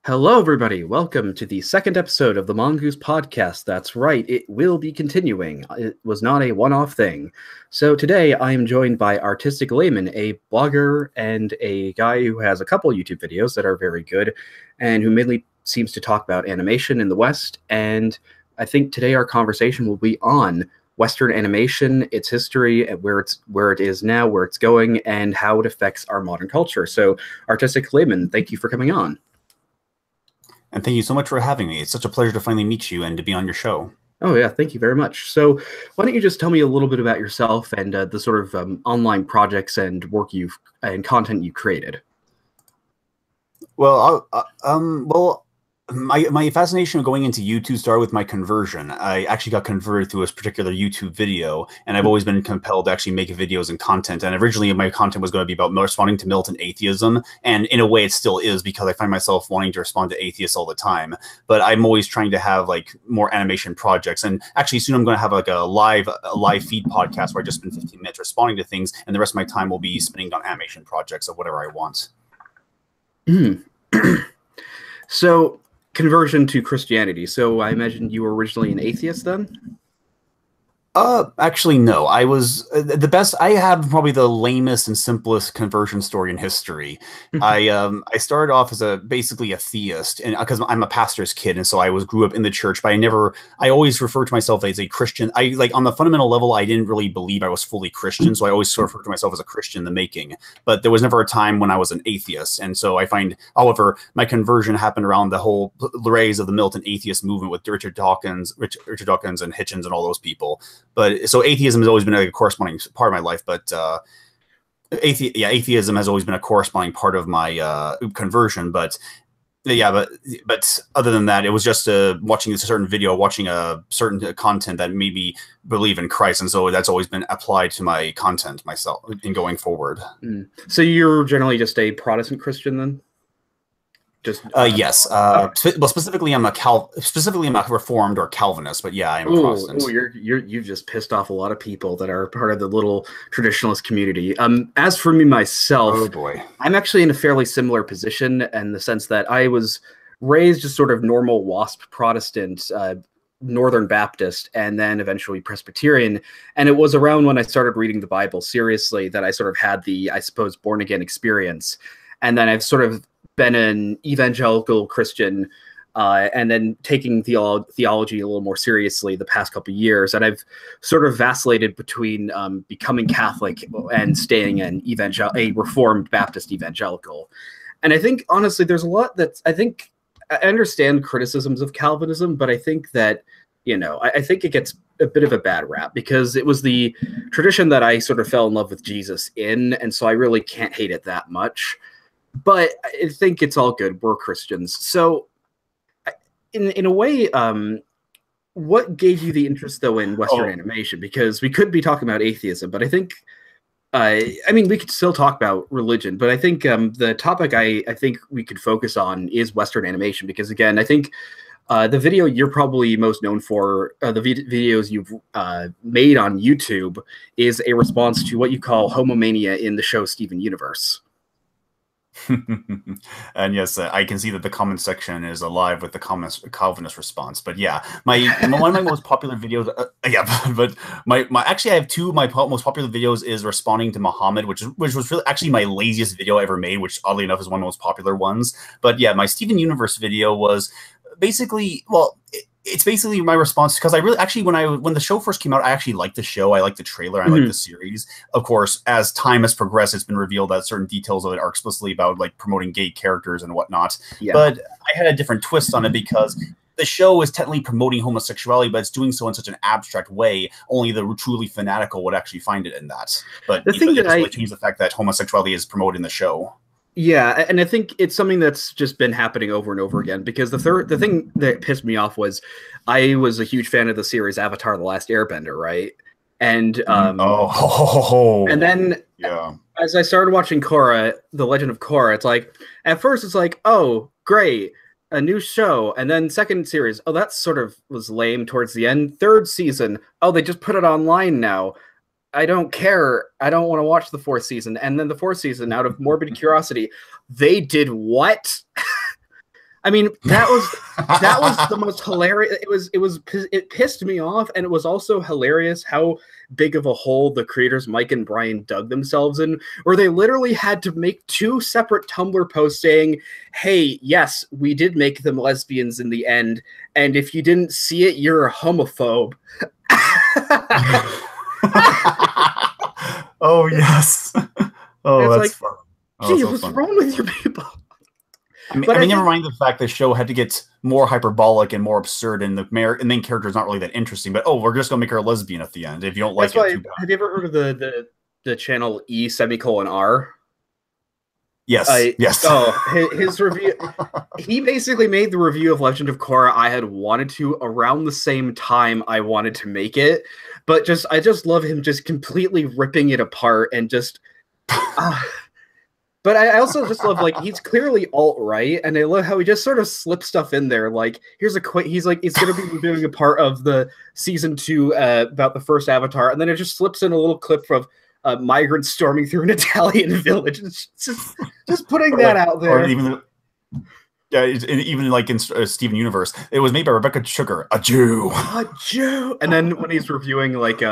Hello, everybody. Welcome to the second episode of the Mongoose podcast. That's right, it will be continuing. It was not a one-off thing. So today I am joined by Artistic Layman, a blogger and a guy who has a couple YouTube videos that are very good and who mainly seems to talk about animation in the West. And I think today our conversation will be on Western animation, its history, and where it is now, where it's going, and how it affects our modern culture. So, Artistic Layman, thank you for coming on. And thank you so much for having me. It's such a pleasure to finally meet you and to be on your show. Oh, yeah, thank you very much. So why don't you just tell me a little bit about yourself and the sort of online projects and and content you created? Well, my fascination of going into YouTube started with my conversion. I actually got converted through a particular YouTube video, and I've always been compelled to actually make videos and content. And originally my content was going to be about responding to militant atheism, and in a way it still is, because I find myself wanting to respond to atheists all the time. But I'm always trying to have like more animation projects, and actually soon I'm going to have like a live feed podcast where I just spend 15 minutes responding to things, and the rest of my time will be spending on animation projects of whatever I want. So, conversion to Christianity. So I imagine you were originally an atheist then? Actually, no. I was the best. I have probably the lamest and simplest conversion story in history. I started off as basically a theist, and because I'm a pastor's kid, and so I grew up in the church. But I always referred to myself as a Christian. On the fundamental level, I didn't really believe I was fully Christian, so I always sort of referred to myself as a Christian in the making. But there was never a time when I was an atheist, and so I find, however, my conversion happened around the whole rise of the militant atheist movement with Richard Dawkins and Hitchens and all those people. But so atheism has always been a corresponding part of my life, but atheism has always been a corresponding part of my conversion. But but other than that, it was just watching a certain video, watching a certain content that made me believe in Christ, and so that's always been applied to my content myself in going forward. So you're generally just a Protestant Christian then? Yes. Well, specifically, I'm a Reformed or Calvinist, but yeah, I'm a Protestant. You've just pissed off a lot of people that are part of the little traditionalist community. As for me myself, oh boy, I'm actually in a fairly similar position in the sense that I was raised as sort of normal WASP Protestant, Northern Baptist, and then eventually Presbyterian. And it was around when I started reading the Bible seriously that I sort of had the, I suppose, born again experience. And then I've sort of been an evangelical Christian, and then taking theology a little more seriously the past couple of years. And I've sort of vacillated between becoming Catholic and staying a Reformed Baptist evangelical. And I think, honestly, there's a lot I understand criticisms of Calvinism, but I think that, I think it gets a bit of a bad rap because it was the tradition that I sort of fell in love with Jesus in, and so I really can't hate it that much. But I think it's all good. We're Christians. So in a way, what gave you the interest, though, in Western animation? Because we could be talking about atheism, but I think, I mean, we could still talk about religion, but I think the topic I think we could focus on is Western animation, because, again, I think the video you're probably most known for, the videos you've made on YouTube, is a response to what you call homomania in the show Steven Universe. And yes, I can see that the comment section is alive with the Calvinist response. But yeah, one of my most popular videos, actually I have two of my most popular videos is responding to Muhammad, which was really actually my laziest video I ever made, which oddly enough is one of the most popular ones. But yeah, my Steven Universe video was basically, well, it's basically my response, because I really actually when the show first came out, I actually liked the show. I liked the trailer. I liked the series. Of course, as time has progressed, it's been revealed that certain details of it are explicitly about like promoting gay characters and whatnot. Yeah. But I had a different twist on it, because the show is technically promoting homosexuality, but it's doing so in such an abstract way. Only the truly fanatical would actually find it in that. But the thing that really changed the fact that homosexuality is promoted in the show. Yeah, and I think it's something that's just been happening over and over again, because the thing that pissed me off was I was a huge fan of the series Avatar: The Last Airbender, right? And and then as I started watching Korra, The Legend of Korra, it's like, at first it's like, oh, great, a new show. And then second series, oh, that sort of was lame towards the end. Third season, oh, they just put it online now. I don't care. I don't want to watch the fourth season. And then the fourth season, out of morbid curiosity, they did what? I mean, that was the most hilarious. It pissed me off, and it was also hilarious how big of a hole the creators Mike and Brian dug themselves in, where they literally had to make 2 separate Tumblr posts saying, "Hey, yes, we did make them lesbians in the end, and if you didn't see it, you're a homophobe." Oh yes. Oh, that's like, fun. Gee, what's wrong with you people? I mean, never mind the fact the show had to get more hyperbolic and more absurd, and the main character is not really that interesting. But we're just gonna make her a lesbian at the end. If you don't like it, too bad. Have you ever heard of the channel E:R? Yes. Yes. Oh, his review. He basically made the review of Legend of Korra I had wanted to around the same time I wanted to make it, but I just love him just completely ripping it apart and just. But I also just love, like, he's clearly alt-right, and I love how he just sort of slips stuff in there. Like, here's a quick, he's like, he's going to be reviewing a part of the season 2 about the first Avatar, and then it just slips in a little clip of migrants storming through an Italian village. It's just putting that out there. Or even like in Steven Universe, it was made by Rebecca Sugar, a Jew. A Jew! And then when he's reviewing, like,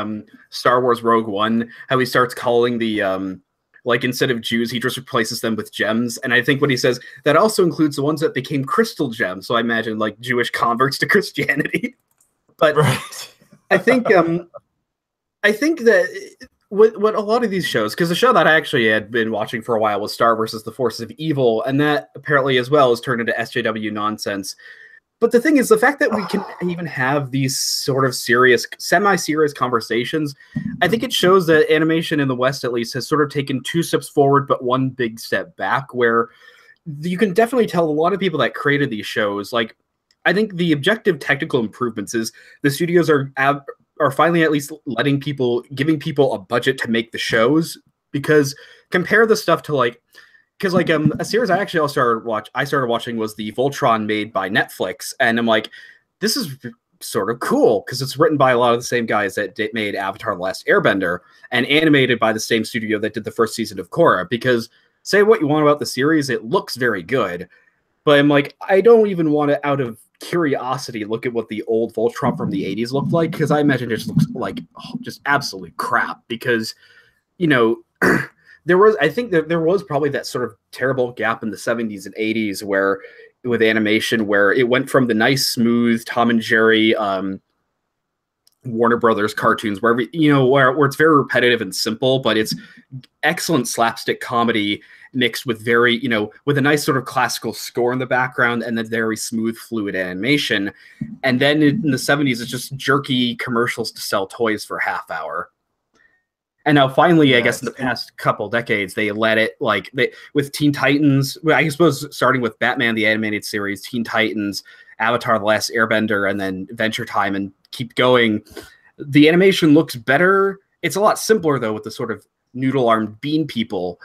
Star Wars Rogue One, how he starts calling the... like, instead of Jews, he just replaces them with gems. And I think what he says, that also includes the ones that became crystal gems. So I imagine, like, Jewish converts to Christianity. But right. I think that what a lot of these shows, because the show that I actually had been watching for a while was Star versus the Forces of Evil, and that apparently as well has turned into SJW nonsense. But the thing is, the fact that we can even have these sort of serious, semi-serious conversations, I think it shows that animation in the West, at least, has sort of taken 2 steps forward, but 1 big step back, where you can definitely tell a lot of people that created these shows. Like, I think the objective technical improvements is the studios are finally at least giving people a budget to make the shows, because compare the stuff to, like, because, like, a series I actually started watching was the Voltron made by Netflix, and I'm like, this is sort of cool because it's written by a lot of the same guys that made Avatar: The Last Airbender, and animated by the same studio that did the first season of Korra. Because say what you want about the series, it looks very good, but I'm like, I don't even want to, out of curiosity, look at what the old Voltron from the 80s looked like, because I imagine it just looks like just absolute crap. Because, you know. I think that there was probably that sort of terrible gap in the 70s and 80s with animation, where it went from the nice, smooth Tom and Jerry, Warner Brothers cartoons, where it's very repetitive and simple, but it's excellent slapstick comedy mixed with with a nice sort of classical score in the background, and then very smooth, fluid animation. And then in the 70s, it's just jerky commercials to sell toys for a half hour. And now finally, I guess in the past couple decades, they let it, like, with Teen Titans, I suppose starting with Batman, the animated series, Teen Titans, Avatar: The Last Airbender, and then Adventure Time, and keep going. The animation looks better. It's a lot simpler, though, with the sort of noodle-armed bean people.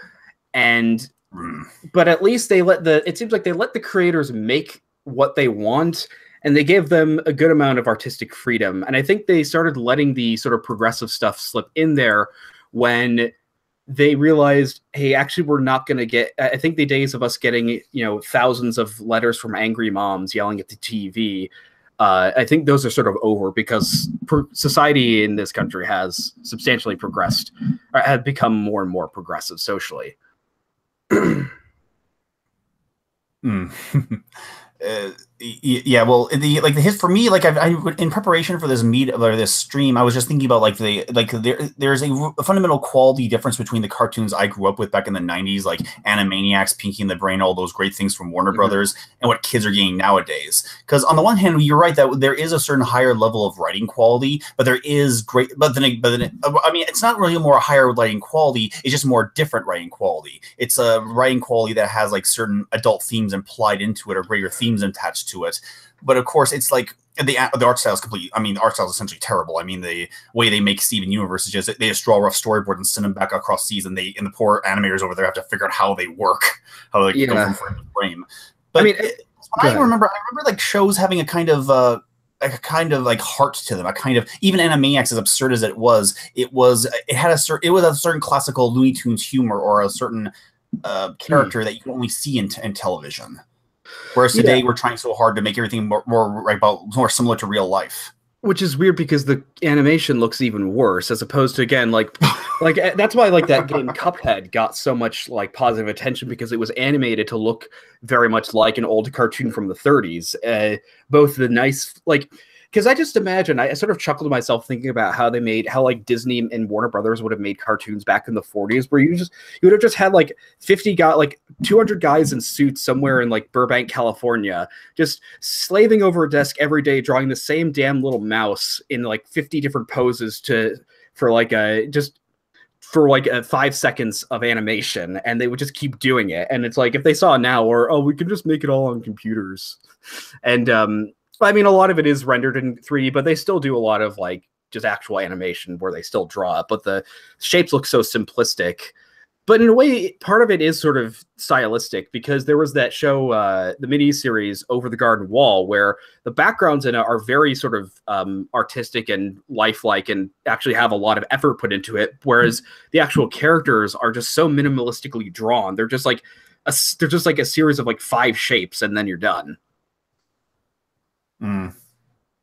But at least it seems like they let the creators make what they want, and they gave them a good amount of artistic freedom. And I think they started letting the sort of progressive stuff slip in there when they realized, hey, actually, we're not going to get... I think the days of us getting, thousands of letters from angry moms yelling at the TV, I think those are sort of over, because society in this country has substantially progressed, or had become more and more progressive socially. Yeah, well, for me, like, I in preparation for this stream, I was just thinking about there's a fundamental quality difference between the cartoons I grew up with back in the 90s, like Animaniacs, Pinky and the Brain, all those great things from Warner Brothers, and what kids are getting nowadays. Because on the one hand, you're right that there is a certain higher level of writing quality, but there is great. But then I mean, it's not really more higher writing quality; it's just more different writing quality. It's a writing quality that has, like, certain adult themes implied into it, or greater themes attached to it. But of course, it's like the art style is completely... I mean, the art style is essentially terrible. I mean, the way they make Steven Universe is just, they just draw a rough storyboard and send them back across seas, and the poor animators over there have to figure out how they work, how they go from frame to frame. But I mean, I remember like shows having a kind of like heart to them, a kind of... Even Animaniacs, as absurd as it was a certain classical Looney Tunes humor, or a certain character that you can only see in television. Whereas today we're trying so hard to make everything more similar to real life. Which is weird because the animation looks even worse, as opposed to, again, like that's why like that game Cuphead got so much like positive attention, because it was animated to look very much like an old cartoon from the 30s. Both the nice because I just imagine, I sort of chuckled to myself thinking about how like Disney and Warner Brothers would have made cartoons back in the 40s, where you would have just had like 200 guys in suits somewhere in like Burbank, California, just slaving over a desk every day, drawing the same damn little mouse in like 50 different poses for 5 seconds of animation, and they would just keep doing it. And it's like, if they saw now, or we can just make it all on computers, and I mean, a lot of it is rendered in 3D, but they still do a lot of like just actual animation where they still draw it, but the shapes look so simplistic. But in a way, part of it is sort of stylistic, because there was that show, the miniseries Over the Garden Wall, where the backgrounds in it are very sort of artistic and lifelike and actually have a lot of effort put into it, whereas the actual characters are just so minimalistically drawn. They're just like a series of like 5 shapes, and then you're done.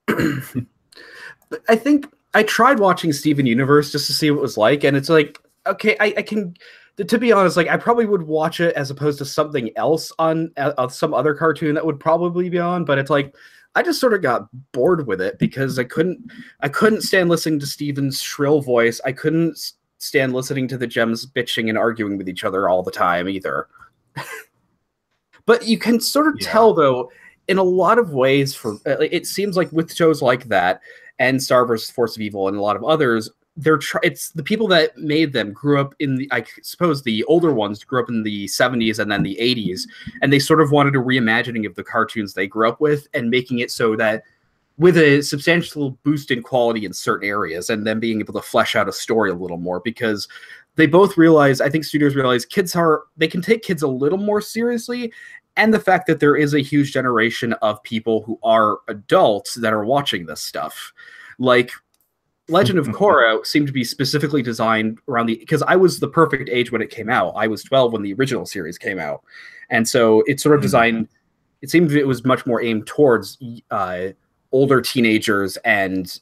But I think I tried watching Steven Universe just to see what it was like, and it's like, okay, I can, to be honest, like I probably would watch it as opposed to something else on some other cartoon that would probably be on, but it's like I just sort of got bored with it because I couldn't stand listening to Steven's shrill voice. I couldn't stand listening to the gems bitching and arguing with each other all the time either. But you can sort of tell, though, in a lot of ways, it seems like with shows like that and Star vs. Force of Evil and a lot of others, it's the people that made them grew up in I suppose the older ones grew up in the 70s and then the 80s, and they sort of wanted a reimagining of the cartoons they grew up with and making it so that with a substantial boost in quality in certain areas, and then being able to flesh out a story a little more, because they both realize, I think studios realize, they can take kids a little more seriously. And the fact that there is a huge generation of people who are adults that are watching this stuff. Like Legend of Korra seemed to be specifically designed around because I was the perfect age when it came out. I was 12 when the original series came out. And so it's sort of designed, it seemed it was much more aimed towards older teenagers and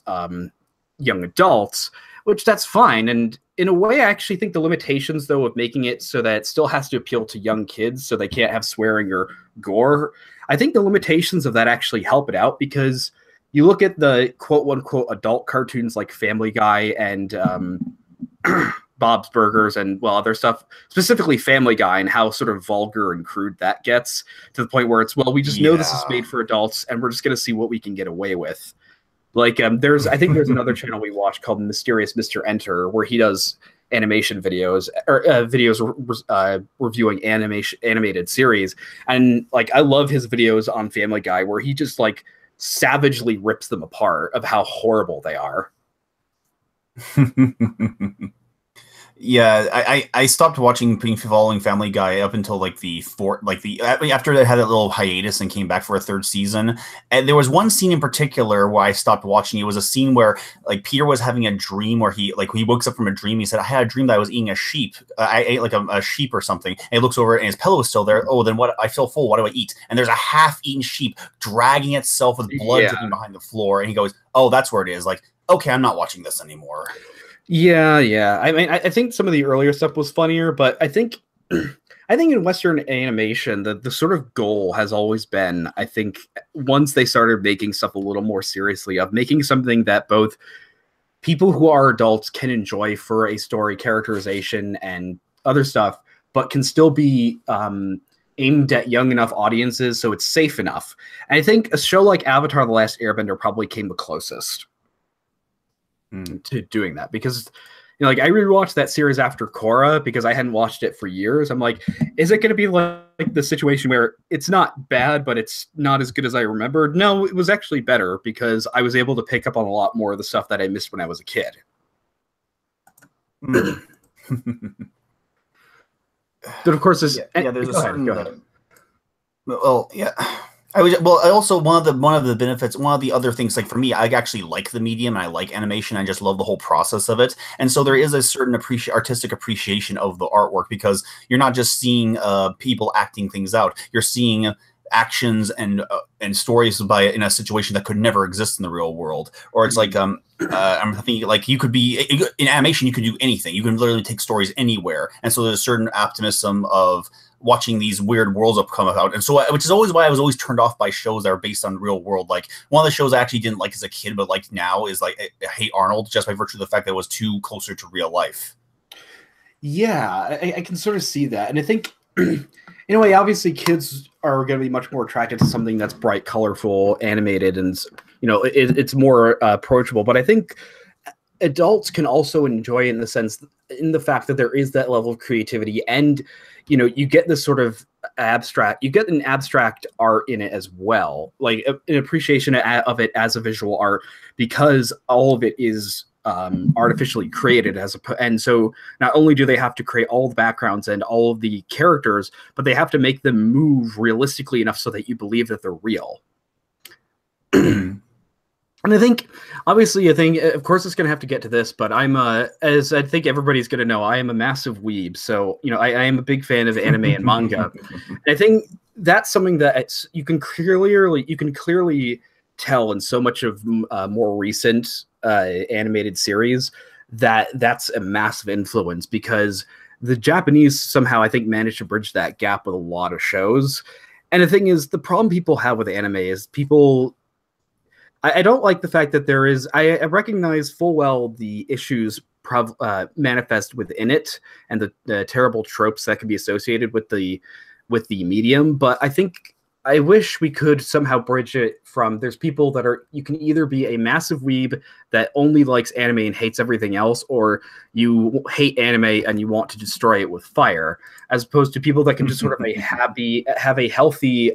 young adults, which that's fine. And in a way, I actually think the limitations, though, of making it so that it still has to appeal to young kids so they can't have swearing or gore, I think the limitations of that actually help it out, because you look at the quote-unquote adult cartoons like Family Guy and Bob's Burgers and, well, other stuff, specifically Family Guy, and how sort of vulgar and crude that gets, to the point where it's, well, we just know this is made for adults, and we're just going to see what we can get away with. Like, I think there's another channel we watch called Mysterious Mr. Enter, where he does animation videos, or videos reviewing animated series. And like, I love his videos on Family Guy, where he just like savagely rips them apart of how horrible they are. Yeah, I stopped following Family Guy up until like after they had that little hiatus and came back for a 3rd season. And there was one scene in particular where I stopped watching. It was a scene where like Peter was having a dream where he wakes up from a dream. He said, "I had a dream that I was eating a sheep. I ate like a sheep or something." And he looks over and his pillow is still there. "Oh, then what? I feel full. What do I eat?" And there's a half-eaten sheep dragging itself with blood dripping behind the floor. And he goes, "Oh, that's where it is." Like, okay, I'm not watching this anymore. Yeah. I mean, I think some of the earlier stuff was funnier, but I think in Western animation, the sort of goal has always been, I think, once they started making stuff a little more seriously, of making something that both people who are adults can enjoy for a story, characterization, and other stuff, but can still be aimed at young enough audiences so it's safe enough. And I think a show like Avatar: The Last Airbender probably came the closest to doing that, because like I rewatched that series after Korra because I hadn't watched it for years. I'm like, is it going to be like the situation where it's not bad, but it's not as good as I remembered? No, it was actually better, because I was able to pick up on a lot more of the stuff that I missed when I was a kid. But of course, there's a certain. Go ahead. Well, yeah. One of the benefits, one of the other things, like for me, I actually like the medium, and I like animation. I just love the whole process of it. And so there is a certain artistic appreciation of the artwork, because you're not just seeing people acting things out. You're seeing actions and stories in a situation that could never exist in the real world. Or it's like I'm thinking like you could be in animation, you could do anything. You can literally take stories anywhere, and so there's a certain optimism of watching these weird worlds come about. And so, which is always why I was always turned off by shows that are based on real world. Like one of the shows I actually didn't like as a kid, but like now is like I hate Arnold, just by virtue of the fact that it was too closer to real life. Yeah, I can sort of see that. And I think in a way, obviously kids are going to be much more attracted to something that's bright, colorful, animated, and it's more approachable. But I think adults can also enjoy it in the fact that there is that level of creativity, and you get this sort of you get an abstract art in it as well, like an appreciation of it as a visual art, because all of it is artificially created and so not only do they have to create all the backgrounds and all of the characters, but they have to make them move realistically enough so that you believe that they're real. And I think, obviously, of course, it's going to have to get to this, but I'm, as I think everybody's going to know, I am a massive weeb. So, I am a big fan of anime and manga. And I think that's something that you can clearly tell in so much of more recent animated series that's a massive influence, because the Japanese somehow, I think, managed to bridge that gap with a lot of shows. And the thing is, the problem people have with anime is I don't like the fact that there is. I recognize full well the issues manifest within it and the terrible tropes that can be associated with the medium. But I wish we could somehow bridge it from. There's people that you can either be a massive weeb that only likes anime and hates everything else, or you hate anime and you want to destroy it with fire, as opposed to people that can just sort of have a healthy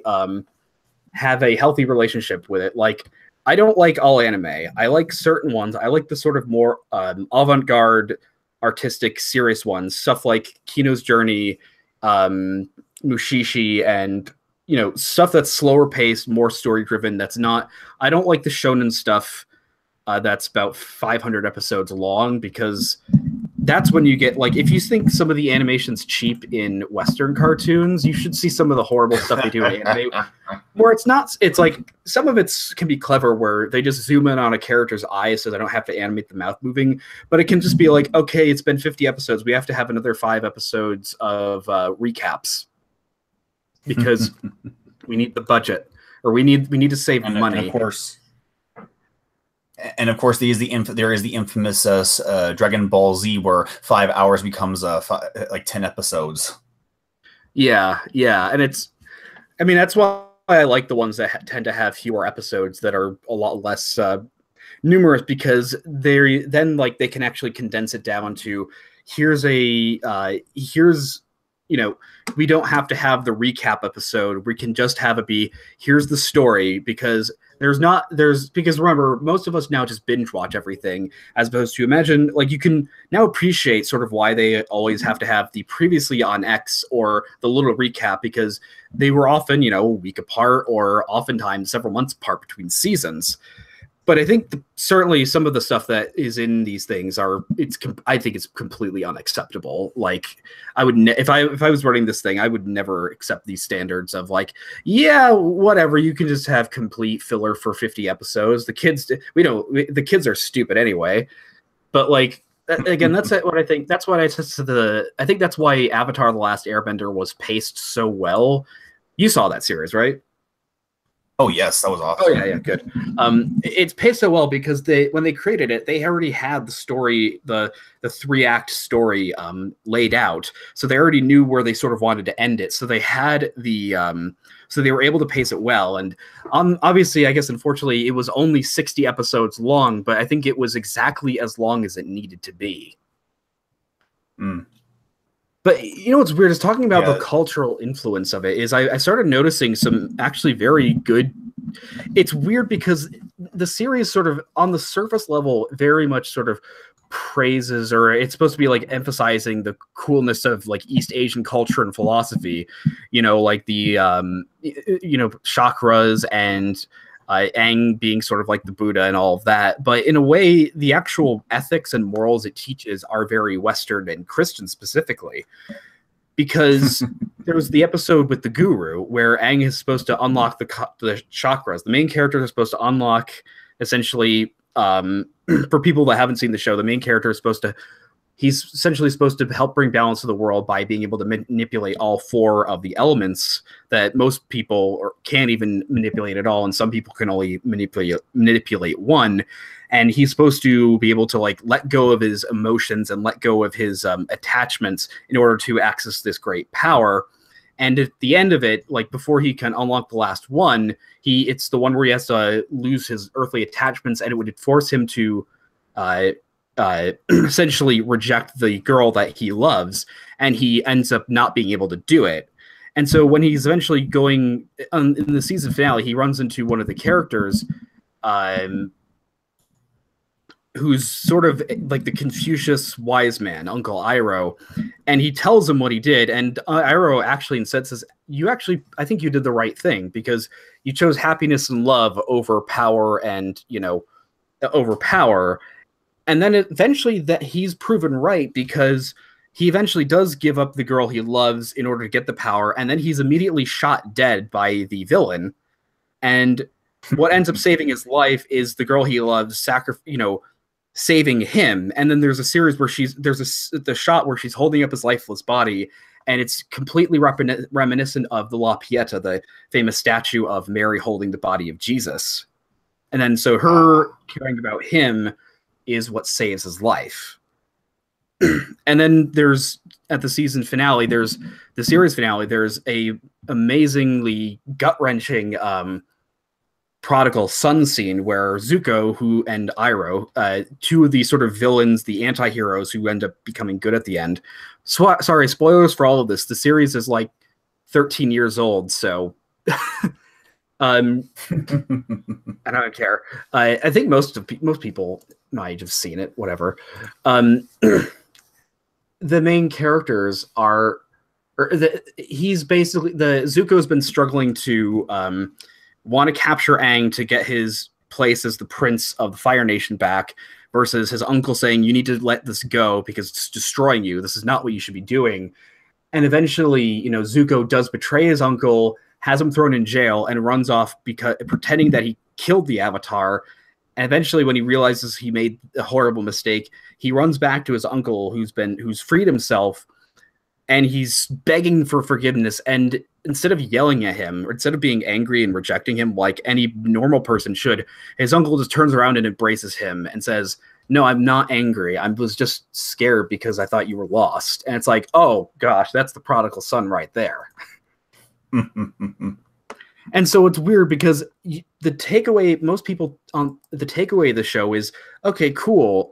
relationship with it. Like, I don't like all anime. I like certain ones. I like the sort of more avant-garde, artistic, serious ones. Stuff like Kino's Journey, Mushishi, and stuff that's slower paced, more story-driven. I don't like the shonen stuff that's about 500 episodes long, because that's when you get, like, if you think some of the animation's cheap in Western cartoons, you should see some of the horrible stuff they do in anime, where it's like some of it can be clever, where they just zoom in on a character's eyes so they don't have to animate the mouth moving, but it can just be like, okay, it's been 50 episodes, we have to have another 5 episodes of recaps because we need the budget, or we need to save money. And of course, there is the infamous Dragon Ball Z, where 5 hours becomes like 10 episodes. Yeah, and that's why I like the ones that tend to have fewer episodes, that are a lot less numerous, because they can actually condense it down to we don't have to have the recap episode. We can just have it be, here's the story, because remember, most of us now just binge watch everything, as opposed to, imagine, like, you can now appreciate sort of why they always have to have the previously on X or the little recap, because they were often, a week apart, or oftentimes several months apart between seasons. But I think certainly some of the stuff that is in these things I think it's completely unacceptable. Like, I would if I was running this thing, I would never accept these standards of, like, yeah, whatever, you can just have complete filler for 50 episodes. The kids are stupid anyway. But, like, again, that's what I think. That's what I think that's why Avatar: The Last Airbender was paced so well. You saw that series, right? Oh yes, that was awesome. Oh yeah, good. It's paced so well because when they created it, they already had the story, the 3-act story laid out, so they already knew where they sort of wanted to end it. So they had so they were able to pace it well. And obviously, I guess unfortunately, it was only 60 episodes long, but I think it was exactly as long as it needed to be. Mm. But what's weird is talking about the cultural influence of it is I started noticing some actually very good. It's weird because the series sort of on the surface level very much sort of praises, or it's supposed to be like emphasizing the coolness of like East Asian culture and philosophy, like the chakras and Aang being sort of like the Buddha and all of that. But in a way, the actual ethics and morals it teaches are very Western and Christian specifically. because there was the episode with the guru where Aang is supposed to unlock the chakras. The main characters are supposed to unlock, essentially, for people that haven't seen the show, the main character is supposed to, he's essentially supposed to help bring balance to the world by being able to manipulate all 4 of the elements that most people can't even manipulate at all, and some people can only manipulate 1. And he's supposed to be able to like let go of his emotions and let go of his attachments in order to access this great power. And at the end of it, like before he can unlock the last one, it's the one where he has to lose his earthly attachments, and it would force him to essentially reject the girl that he loves, and he ends up not being able to do it. And so when he's eventually going in the season finale, he runs into one of the characters who's sort of like the Confucius wise man, Uncle Iroh, and he tells him what he did. And Iroh actually instead says, I think you did the right thing, because you chose happiness and love over power and, over power. And then eventually that he's proven right, because he eventually does give up the girl he loves in order to get the power. And then he's immediately shot dead by the villain. And what ends up saving his life is the girl he loves, saving him. And then there's a series where the shot where she's holding up his lifeless body, and it's completely reminiscent of the La Pieta, the famous statue of Mary holding the body of Jesus. And then so her caring about him is what saves his life. And then there's, at the season finale, there's the series finale, there's a amazingly gut-wrenching prodigal son scene where Zuko and Iroh, 2 of the sort of villains, the anti-heroes who end up becoming good at the end. Sorry, spoilers for all of this. The series is like 13 years old, so I don't care. I think most people might have seen it, whatever. The main characters are, Zuko's been struggling to want to capture Aang to get his place as the prince of the Fire Nation back, versus his uncle saying, you need to let this go because it's destroying you. This is not what you should be doing. And eventually, Zuko does betray his uncle, has him thrown in jail, and runs off pretending that he killed the Avatar. And eventually, when he realizes he made a horrible mistake, he runs back to his uncle who's freed himself, and he's begging for forgiveness. And instead of yelling at him, or instead of being angry and rejecting him like any normal person should, his uncle just turns around and embraces him and says, no, I'm not angry. I was just scared because I thought you were lost. And it's like, oh gosh, that's the prodigal son right there. And so it's weird because the takeaway, most people on the takeaway of the show is, okay, cool.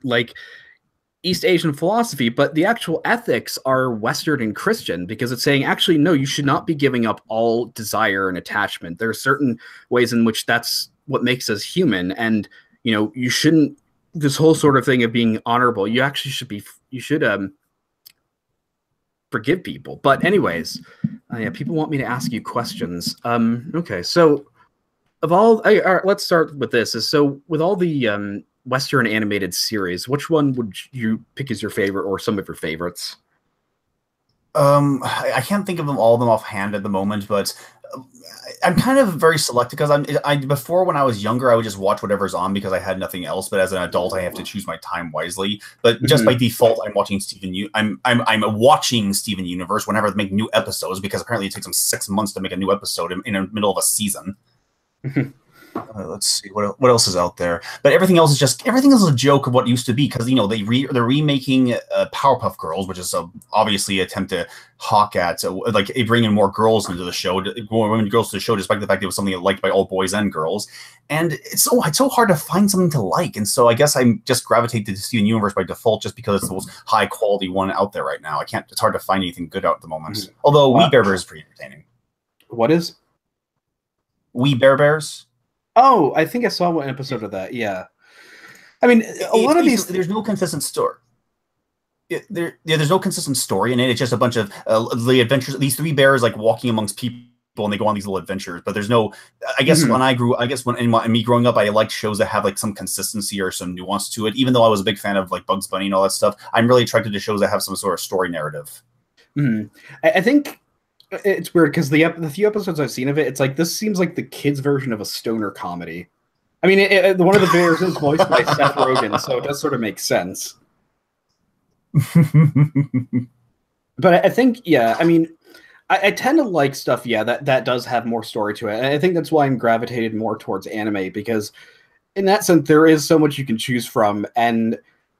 Like East Asian philosophy, but the actual ethics are Western and Christian, because it's saying, actually, no, you should not be giving up all desire and attachment. There are certain ways in which that's what makes us human. And, you shouldn't, this whole sort of thing of being honorable, you actually should forgive people. But anyways, yeah, people want me to ask you questions. Okay, so all right, let's start with this. So with all the Western animated series, which one would you pick as your favorite, or some of your favorites? I can't think of all of them offhand at the moment, but I'm kind of very selective, because before, when I was younger, I would just watch whatever's on because I had nothing else. But as an adult, I have to choose my time wisely. But just by default, I'm watching I'm watching Steven Universe whenever they make new episodes, because apparently it takes them 6 months to make a new episode in the middle of a season. Let's see what else is out there. But everything else is a joke of what used to be, because they're remaking Powerpuff Girls, which is obviously an attempt to hawk at like bringing more girls into the show, more women girls to the show, despite the fact it was something liked by all boys and girls. And it's so hard to find something to like. And so I guess I'm just gravitate to Steven Universe by default, just because it's the most high quality one out there right now. It's hard to find anything good out at the moment. Although We Bare Bears is pretty entertaining. What is We Bare Bears? Oh, I think I saw one episode of that. Yeah, I mean, a lot of these. There's no consistent story. There's no consistent story in it. It's just a bunch of the adventures. These 3 bears like walking amongst people and they go on these little adventures. But there's no, I guess when in me growing up, I liked shows that have like some consistency or some nuance to it. Even though I was a big fan of like Bugs Bunny and all that stuff, I'm really attracted to shows that have some sort of story narrative. I think it's weird because the few episodes I've seen of it, it's like this seems like the kids' version of a stoner comedy. I mean, one of the bears is voiced by Seth Rogen, so it does sort of make sense. But I think, yeah, I mean, I tend to like stuff, yeah, that does have more story to it. And I think that's why I'm gravitated more towards anime, because in that sense, there is so much you can choose from. And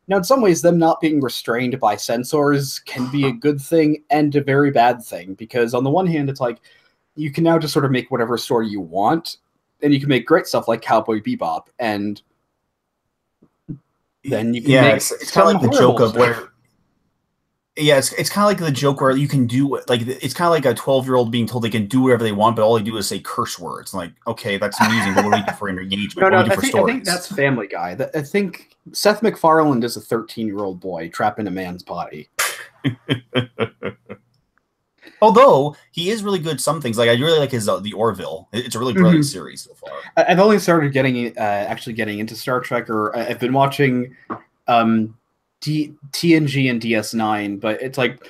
now, in some ways, them not being restrained by censors can be a good thing and a very bad thing, because on the one hand, it's like you can now just sort of make whatever story you want, and you can make great stuff like Cowboy Bebop, and then you can make it's kind of like the joke of where. Yeah, it's kind of like the joke where you can do like it's kind of like a 12-year-old being told they can do whatever they want, but all they do is say curse words. Like, okay, that's amusing, but what do we do for engagement? No, I think that's Family Guy. I think Seth MacFarlane is a 13-year-old boy trapped in a man's body. Although he is really good some things. Like I really like his the Orville. It's a really brilliant series so far. I've only started actually getting into Star Trek, or I've been watching TNG and DS9, but it's like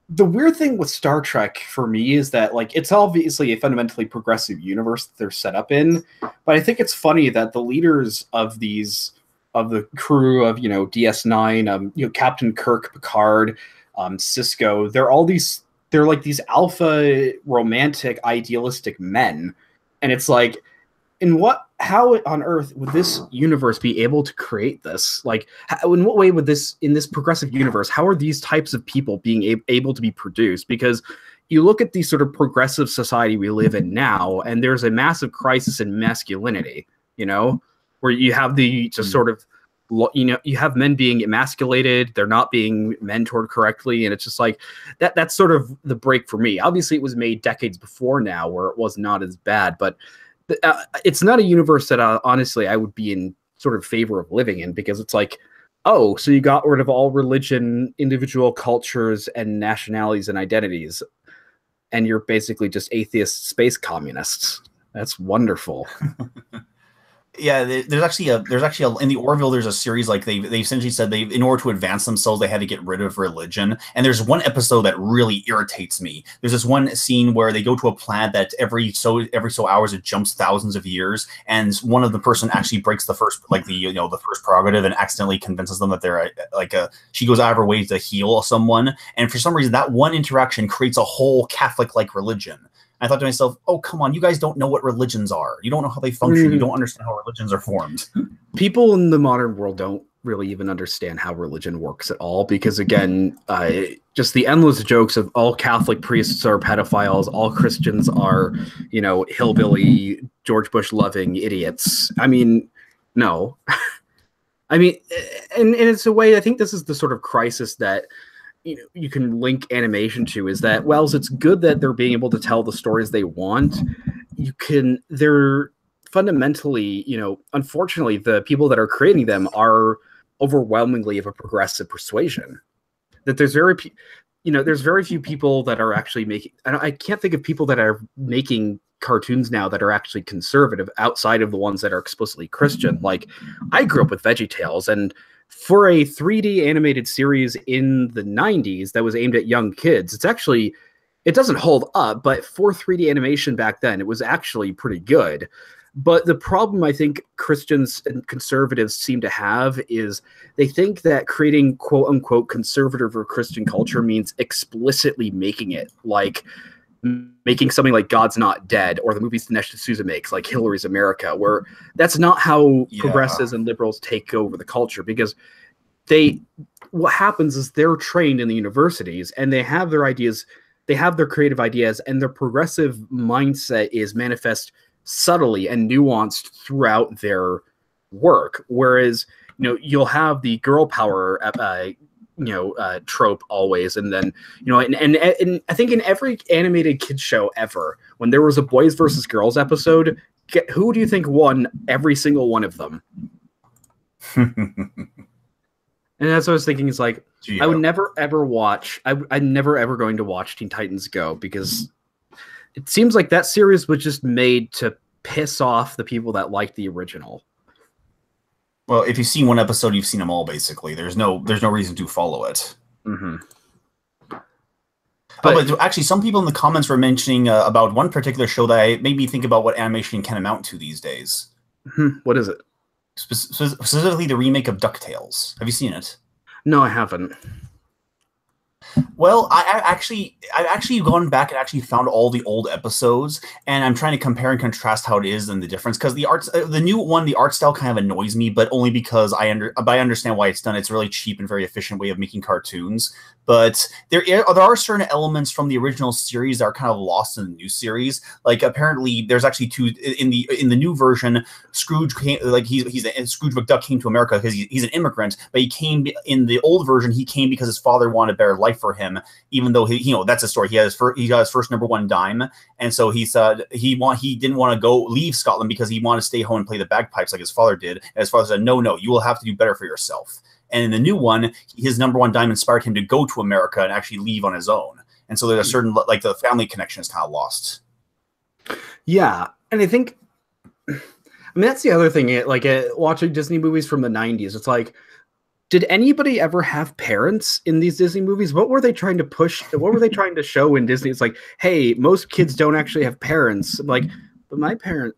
the weird thing with Star Trek for me is that like it's obviously a fundamentally progressive universe that they're set up in, but I think it's funny that the leaders of the crew of DS9, Captain Kirk, Picard, Cisco, they're like these alpha romantic idealistic men, and it's like how on earth would this universe be able to create this? Like, in what way would in this progressive universe, how are these types of people being able to be produced? Because you look at the sort of progressive society we live in now, and there's a massive crisis in masculinity, where you have you have men being emasculated, they're not being mentored correctly, and it's just like that's sort of the break for me. Obviously, it was made decades before now, where it was not as bad, but it's not a universe that honestly I would be in sort of favor of living in, because it's like, oh, so you got rid of all religion, individual cultures, and nationalities and identities, and you're basically just atheist space communists. That's wonderful. Yeah, there's actually in the Orville there's a series like they essentially said in order to advance themselves they had to get rid of religion, and there's one episode that really irritates me. There's this one scene where they go to a planet that every so hours it jumps thousands of years, and one of the person actually breaks the first the first prerogative and accidentally convinces them that they're she goes out of her way to heal someone, and for some reason that one interaction creates a whole Catholic-like religion. I thought to myself, oh, come on, you guys don't know what religions are. You don't know how they function. You don't understand how religions are formed. People in the modern world don't really even understand how religion works at all, because, again, just the endless jokes of all Catholic priests are pedophiles, all Christians are, hillbilly, George Bush-loving idiots. I mean, no. I mean, and it's a way, I think this is the sort of crisis that you can link animation to, is that whilst it's good that they're being able to tell the stories they want, they're fundamentally, unfortunately, the people that are creating them are overwhelmingly of a progressive persuasion. That there's very few people that are actually making, I can't think of people that are making cartoons now that are actually conservative outside of the ones that are explicitly Christian. Like, I grew up with VeggieTales, and for a 3D animated series in the 90s that was aimed at young kids, it doesn't hold up, but for 3D animation back then, it was actually pretty good. But the problem I think Christians and conservatives seem to have is they think that creating quote-unquote conservative or Christian culture means explicitly making it like making something like God's Not Dead or the movies Dinesh D'Souza makes, like Hillary's America, where that's not how progressives and liberals take over the culture, because what happens is they're trained in the universities and they have their ideas, they have their creative ideas, and their progressive mindset is manifest subtly and nuanced throughout their work. Whereas, you'll have the girl power trope always, and then and I think in every animated kids show ever, when there was a boys versus girls episode, who do you think won every single one of them? And that's what I was thinking, is like, I would never ever watch, I'm never ever going to watch Teen Titans Go, because it seems like that series was just made to piss off the people that like the original. Well, if you've seen one episode, you've seen them all. Basically, there's no reason to follow it. Mm-hmm. But actually, some people in the comments were mentioning about one particular show that made me think about what animation can amount to these days. What is it? Specifically, the remake of DuckTales. Have you seen it? No, I haven't. Well, I've actually gone back and actually found all the old episodes, and I'm trying to compare and contrast how it is and the difference. Because the new one, the art style kind of annoys me, but only because I understand why it's done. It's a really cheap and very efficient way of making cartoons. But there are certain elements from the original series that are kind of lost in the new series. Like apparently, there's actually two in the new version. Scrooge came, like Scrooge McDuck came to America because he's an immigrant, but he came in the old version. He came because his father wanted a better life for him, even though that's a story. He got his first #1 dime, and so he said he didn't want to leave Scotland because he wanted to stay home and play the bagpipes like his father did. And his father said, no, you will have to do better for yourself. And in the new one, his #1 dime inspired him to go to America and actually leave on his own. And so there's a certain, like, the family connection is kind of lost. Yeah, and I think, that's the other thing. Like watching Disney movies from the '90s, it's like, did anybody ever have parents in these Disney movies? What were they trying to push? What were they trying to show in Disney? It's like, hey, most kids don't actually have parents. I'm like, but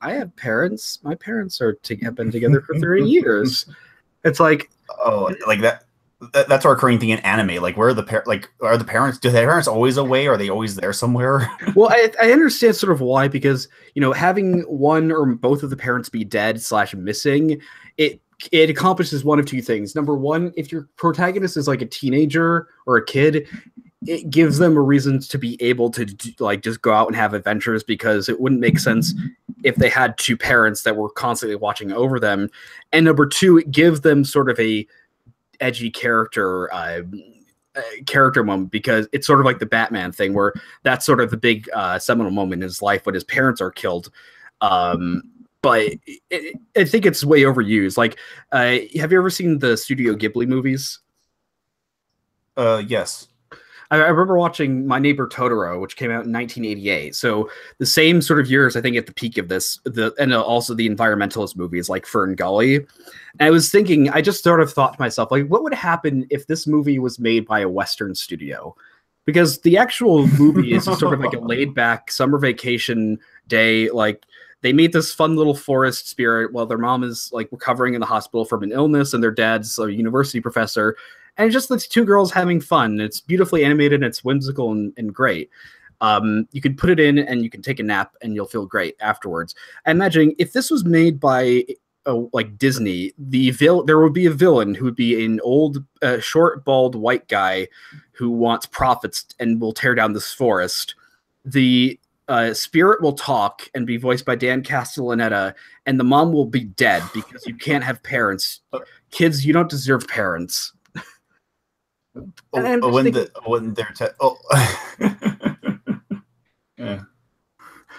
I have parents. My parents have been together for 30 years. It's like, oh, like that. That's a recurring thing in anime. Like, where are the are the parents? Do their parents always away? Or are they always there somewhere? Well, I understand sort of why, because having one or both of the parents be dead / missing, it accomplishes one of two things. Number one, if your protagonist is like a teenager or a kid, it gives them a reason to be able to just go out and have adventures, because it wouldn't make sense if they had two parents that were constantly watching over them. And number two, it gives them sort of a edgy character moment, because it's sort of like the Batman thing, where that's sort of the big seminal moment in his life when his parents are killed. But I think it's way overused. Like, have you ever seen the Studio Ghibli movies? Yes. I remember watching My Neighbor Totoro, which came out in 1988. So the same sort of years, I think, at the peak of this, and also the environmentalist movies like Fern Gully. And I was thinking, I just sort of thought to myself, like, what would happen if this movie was made by a Western studio? Because the actual movie is just sort of like a laid-back summer vacation day, like, they meet this fun little forest spirit while their mom is like recovering in the hospital from an illness, and their dad's a university professor. And it's just these two girls having fun. It's beautifully animated, and it's whimsical and great. You could put it in and you can take a nap and you'll feel great afterwards. I imagine if this was made by like Disney, there would be a villain who would be an old, short, bald white guy who wants profits and will tear down this forest. The spirit will talk and be voiced by Dan Castellaneta, and the mom will be dead because you can't have parents. Kids, you don't deserve parents. Yeah.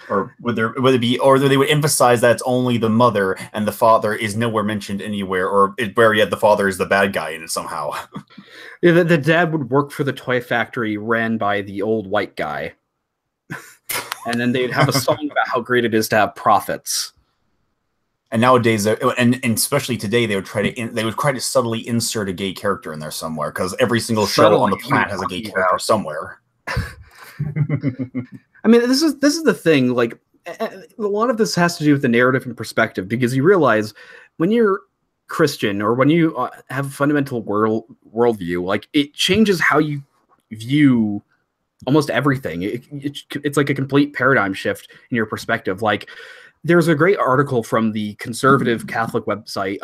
Or would it be, or they would emphasize that it's only the mother and the father is nowhere mentioned anywhere, or where yet the father is the bad guy in it somehow. Yeah, the dad would work for the toy factory ran by the old white guy. And then they'd have a song about how great it is to have profits. And nowadays, and especially today, they would try to subtly insert a gay character in there somewhere, because every single show on the planet has a gay character somewhere. I mean, this is the thing. Like, a lot of this has to do with the narrative and perspective, because you realize when you're Christian or when you have a fundamental worldview, like, it changes how you view almost everything. It's like a complete paradigm shift in your perspective. Like, there's a great article from the conservative Catholic website,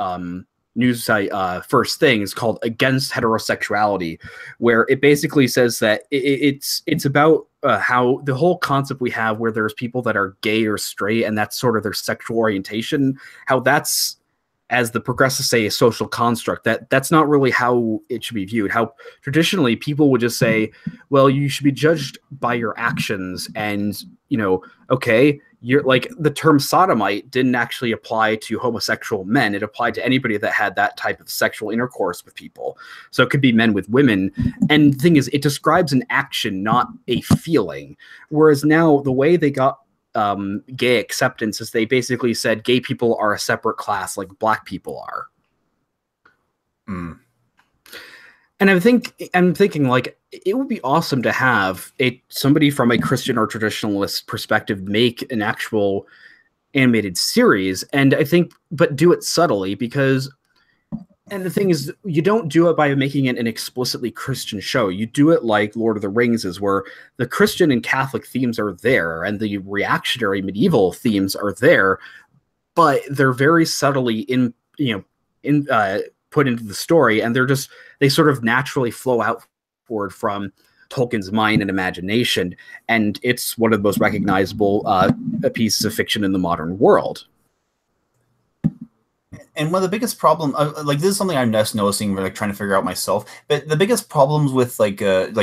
news site, First Things, called "Against Heterosexuality," where it basically says that it's about how the whole concept we have, where there's people that are gay or straight, and that's sort of their sexual orientation, how that's as the progressives say, a social construct. That's not really how it should be viewed. How traditionally people would just say, well, you should be judged by your actions, and okay, you're like, the term sodomite didn't actually apply to homosexual men. It applied to anybody that had that type of sexual intercourse with people. So it could be men with women. And the thing is, it describes an action, not a feeling. Whereas now the way they got gay acceptance is they basically said gay people are a separate class like black people are. And I'm thinking like, it would be awesome to have somebody from a Christian or traditionalist perspective make an actual animated series, and I think, but do it subtly, because, and the thing is, you don't do it by making it an explicitly Christian show. You do it like Lord of the Rings is, where the Christian and Catholic themes are there, and the reactionary medieval themes are there, but they're very subtly put into the story, and they sort of naturally flow outward from Tolkien's mind and imagination, and it's one of the most recognizable pieces of fiction in the modern world. And one of the biggest problem, like, this is something I'm just noticing, like, trying to figure out myself. But the biggest problems with like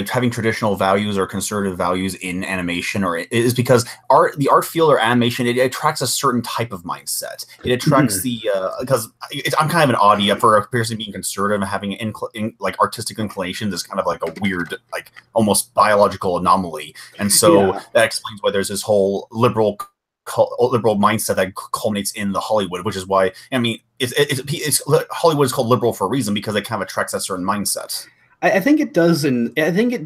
having traditional values or conservative values in animation, is because the art field or animation, it attracts a certain type of mindset. It attracts because I'm kind of an oddie for a person being conservative and having like artistic inclinations is kind of like a weird, like almost biological anomaly, and so that explains why there's this whole liberal mindset that culminates in the Hollywood, which is why, I mean, it's Hollywood is called liberal for a reason, because it kind of attracts that certain mindset. I think it does, and I think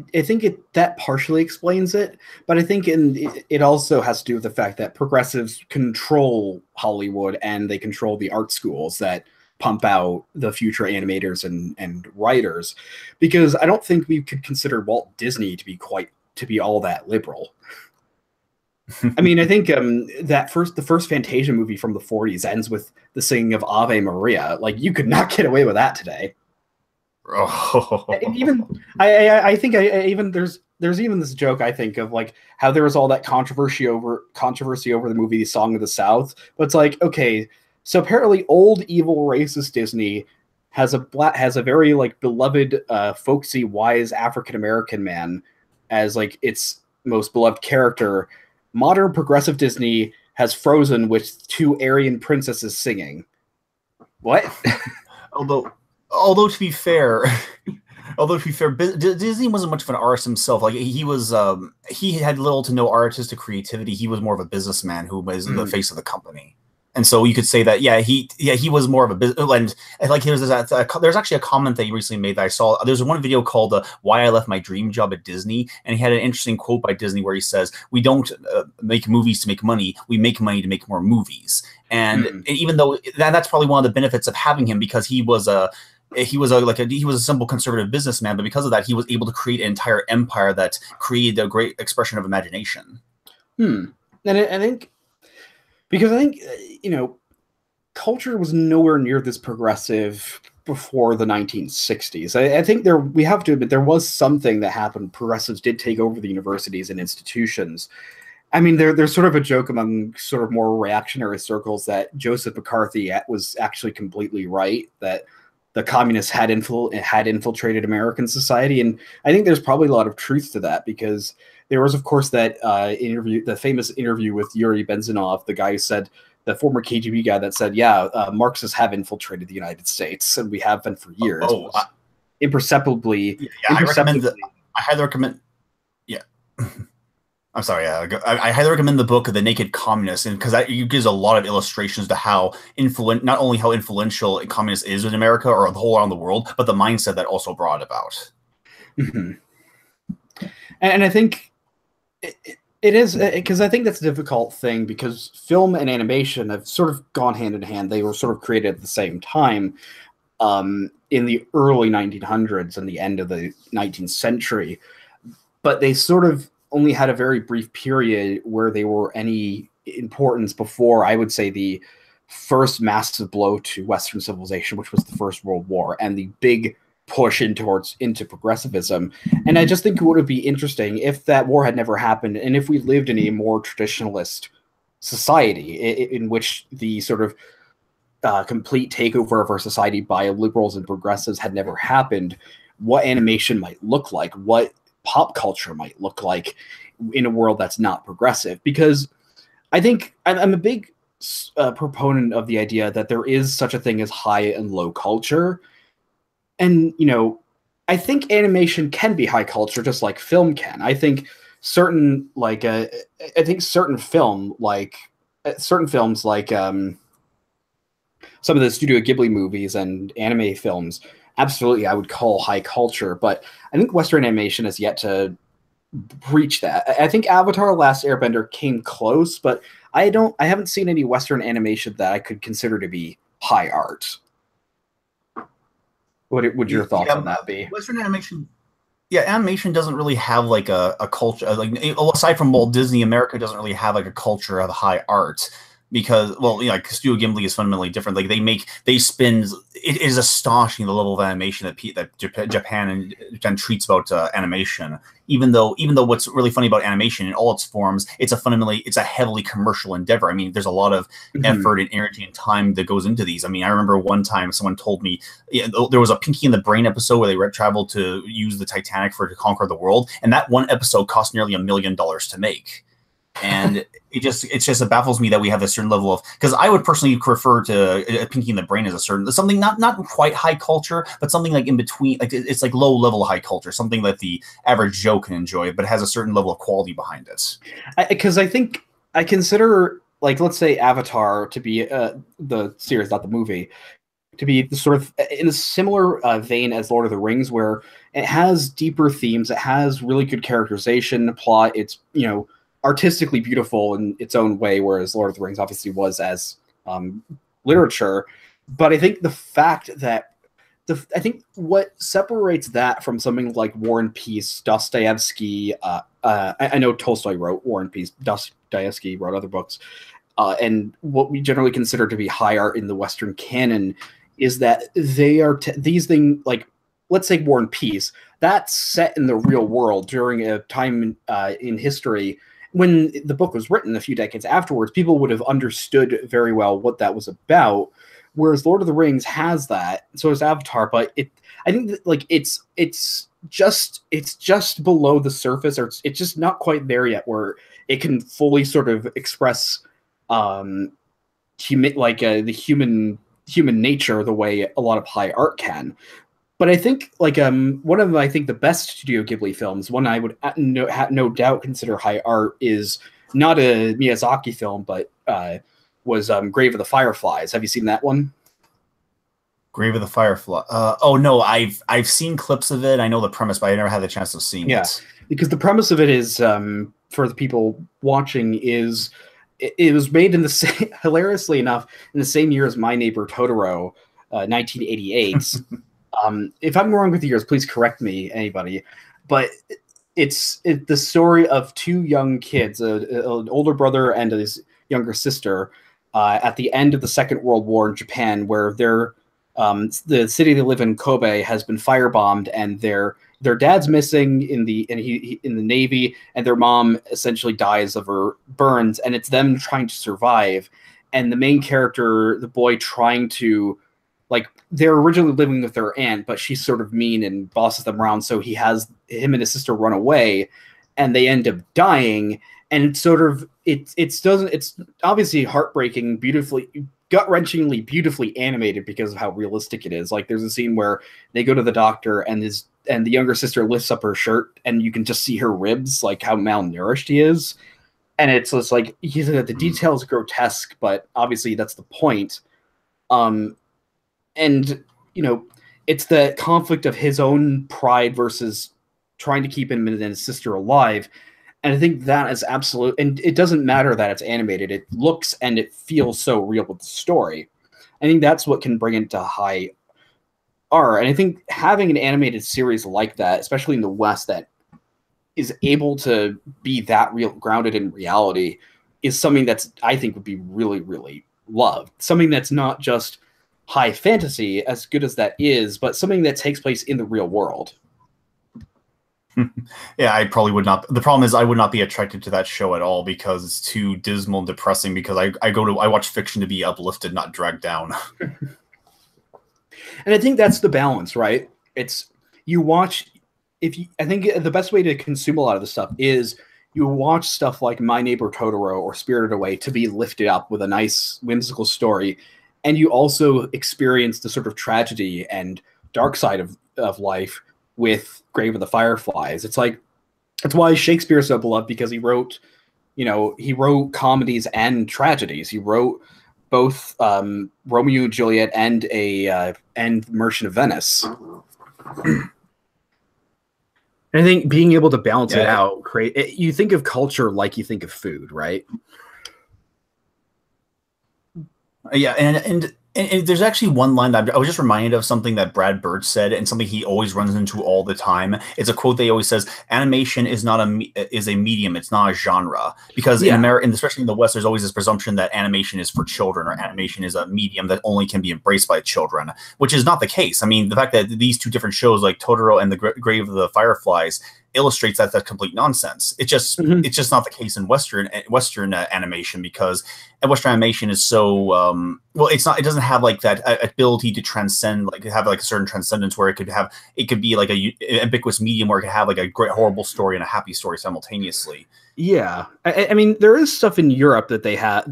that partially explains it, but I think it also has to do with the fact that progressives control Hollywood, and they control the art schools that pump out the future animators and writers, because I don't think we could consider Walt Disney to be all that liberal. I mean, I think the first Fantasia movie from the 40s ends with the singing of Ave Maria. Like, you could not get away with that today. Oh. I think there's even this joke, I think, of like how there was all that controversy over the movie Song of the South. But it's like, okay, so apparently old evil racist Disney has a very like beloved folksy wise African American man as like its most beloved character. Modern progressive Disney has Frozen with two Aryan princesses singing. What? Although to be fair, Disney wasn't much of an artist himself. Like, he had little to no artistic creativity. He was more of a businessman who was the face of the company. And so you could say that, he was more of a business. And like, there's actually a comment that he recently made that I saw. There's one video called "Why I Left My Dream Job at Disney," and he had an interesting quote by Disney where he says, "We don't make movies to make money. We make money to make more movies." And even though that's probably one of the benefits of having him, because he was a simple conservative businessman, but because of that, he was able to create an entire empire that created a great expression of imagination. And I think. Because I think, culture was nowhere near this progressive before the 1960s. I think we have to admit, there was something that happened. Progressives did take over the universities and institutions. I mean, there's sort of a joke among sort of more reactionary circles that Joseph McCarthy was actually completely right, that the communists had infiltrated American society. And I think there's probably a lot of truth to that, because there was, of course, that the famous interview with Yuri Benzanov, the guy who said, the former KGB guy that said, Marxists have infiltrated the United States, and we have been for years. Imperceptibly. I highly recommend. Yeah. I'm sorry. I highly recommend the book "The Naked Communist," and because it gives a lot of illustrations to how not only how influential a communist is in America or the whole around the world, but the mindset that also brought about. And I think it is, because I think that's a difficult thing, because film and animation have sort of gone hand in hand. They were sort of created at the same time in the early 1900s and the end of the 19th century, but they sort of only had a very brief period where they were any importance before, I would say, the first massive blow to Western civilization, which was the First World War, and the big push into progressivism. And I just think it would be interesting if that war had never happened, and if we lived in a more traditionalist society in which the sort of complete takeover of our society by liberals and progressives had never happened, what animation might look like, what pop culture might look like in a world that's not progressive. Because I think I'm a big proponent of the idea that there is such a thing as high and low culture. And, you know, I think animation can be high culture just like film can. I think certain films like some of the Studio Ghibli movies and anime films, absolutely I would call high culture, but I think Western animation has yet to reach that. I think Avatar: Last Airbender came close, but I haven't seen any Western animation that I could consider to be high art. What would your thoughts on that be? Western animation, yeah, animation doesn't really have like a culture, like aside from Walt Disney, America doesn't really have like a culture of high art. Because, well, you know, like Studio Ghibli is fundamentally different. Like they spin. It is astonishing the level of animation that Japan treats about animation. Even though what's really funny about animation in all its forms, it's a heavily commercial endeavor. I mean, there's a lot of effort and energy and time that goes into these. I mean, I remember one time someone told me there was a Pinky and the Brain episode where they traveled to use the Titanic to conquer the world, and that one episode cost nearly $1 million to make. And it baffles me that we have a certain level of, because I would personally refer to Pinky and the Brain as something not quite high culture, but something like in between, like it's like low level high culture, something that the average Joe can enjoy, but has a certain level of quality behind it. Because I think I consider, like, let's say Avatar to be the series, not the movie, to be the sort of in a similar vein as Lord of the Rings, where it has deeper themes, it has really good characterization, plot, it's, you know, artistically beautiful in its own way, whereas Lord of the Rings obviously was as literature. But I think the fact that I think what separates that from something like War and Peace, Dostoevsky, I know Tolstoy wrote War and Peace, Dostoevsky wrote other books, and what we generally consider to be high art in the Western canon is that they are these things, like, let's say War and Peace, that's set in the real world during a time in history when the book was written. A few decades afterwards, people would have understood very well what that was about. Whereas Lord of the Rings has that, so does Avatar, but I think that, like, it's just below the surface, or it's just not quite there yet, where it can fully sort of express the human nature the way a lot of high art can. But I think, like, one of the best Studio Ghibli films, one I would no doubt consider high art, is not a Miyazaki film, but was Grave of the Fireflies. Have you seen that one? Grave of the Firefly. Oh no, I've seen clips of it. I know the premise, but I never had the chance of seeing it. Because the premise of it is, for the people watching, is it was made in the same, hilariously enough, in the same year as My Neighbor Totoro, 1988. If I'm wrong with the years, please correct me, anybody. But it's the story of two young kids, an older brother and his younger sister, at the end of the Second World War in Japan, where the city they live in, Kobe, has been firebombed, and their dad's missing in the Navy, and their mom essentially dies of her burns, and it's them trying to survive. And the main character, the boy, trying to, like, they're originally living with their aunt, but she's sort of mean and bosses them around, so him and his sister run away, and they end up dying. And it's obviously heartbreaking, beautifully, gut-wrenchingly beautifully animated because of how realistic it is. Like, there's a scene where they go to the doctor, and the younger sister lifts up her shirt, and you can just see her ribs, like how malnourished he is. And it's just like, the detail is grotesque, but obviously that's the point. And, you know, it's the conflict of his own pride versus trying to keep him and his sister alive. And I think that is absolute. And it doesn't matter that it's animated. It looks and it feels so real with the story. I think that's what can bring it to high art. And I think having an animated series like that, especially in the West, that is able to be that real, grounded in reality, is something that's, I think, would be really, really loved. Something that's not just high fantasy, as good as that is, but something that takes place in the real world. Yeah, I probably would not. The problem is I would not be attracted to that show at all because it's too dismal and depressing. Because I watch fiction to be uplifted, not dragged down. And I think that's the balance, right? It's you watch I think the best way to consume a lot of this stuff is you watch stuff like My Neighbor Totoro or Spirited Away to be lifted up with a nice whimsical story, and you also experience the sort of tragedy and dark side of life with Grave of the Fireflies. It's like that's why Shakespeare's so beloved, because he wrote comedies and tragedies. He wrote both Romeo and Juliet and Merchant of Venice. I think being able to balance it out, you think of culture like you think of food, right? Yeah, and there's actually one line that I was just reminded of, something that Brad Bird said, and something he always runs into all the time. It's a quote that he always says: "Animation is not is a medium; it's not a genre." Because in America, and especially in the West, there's always this presumption that animation is for children, or animation is a medium that only can be embraced by children, which is not the case. I mean, the fact that these two different shows, like Totoro and the Grave of the Fireflies, illustrates that's complete nonsense. It's just it's just not the case in Western animation, because Western animation is so it doesn't have like that ability to transcend, like have like a certain transcendence where it could be like a ubiquitous medium where it could have like a great horrible story and a happy story simultaneously. Yeah, I mean there is stuff in Europe that they have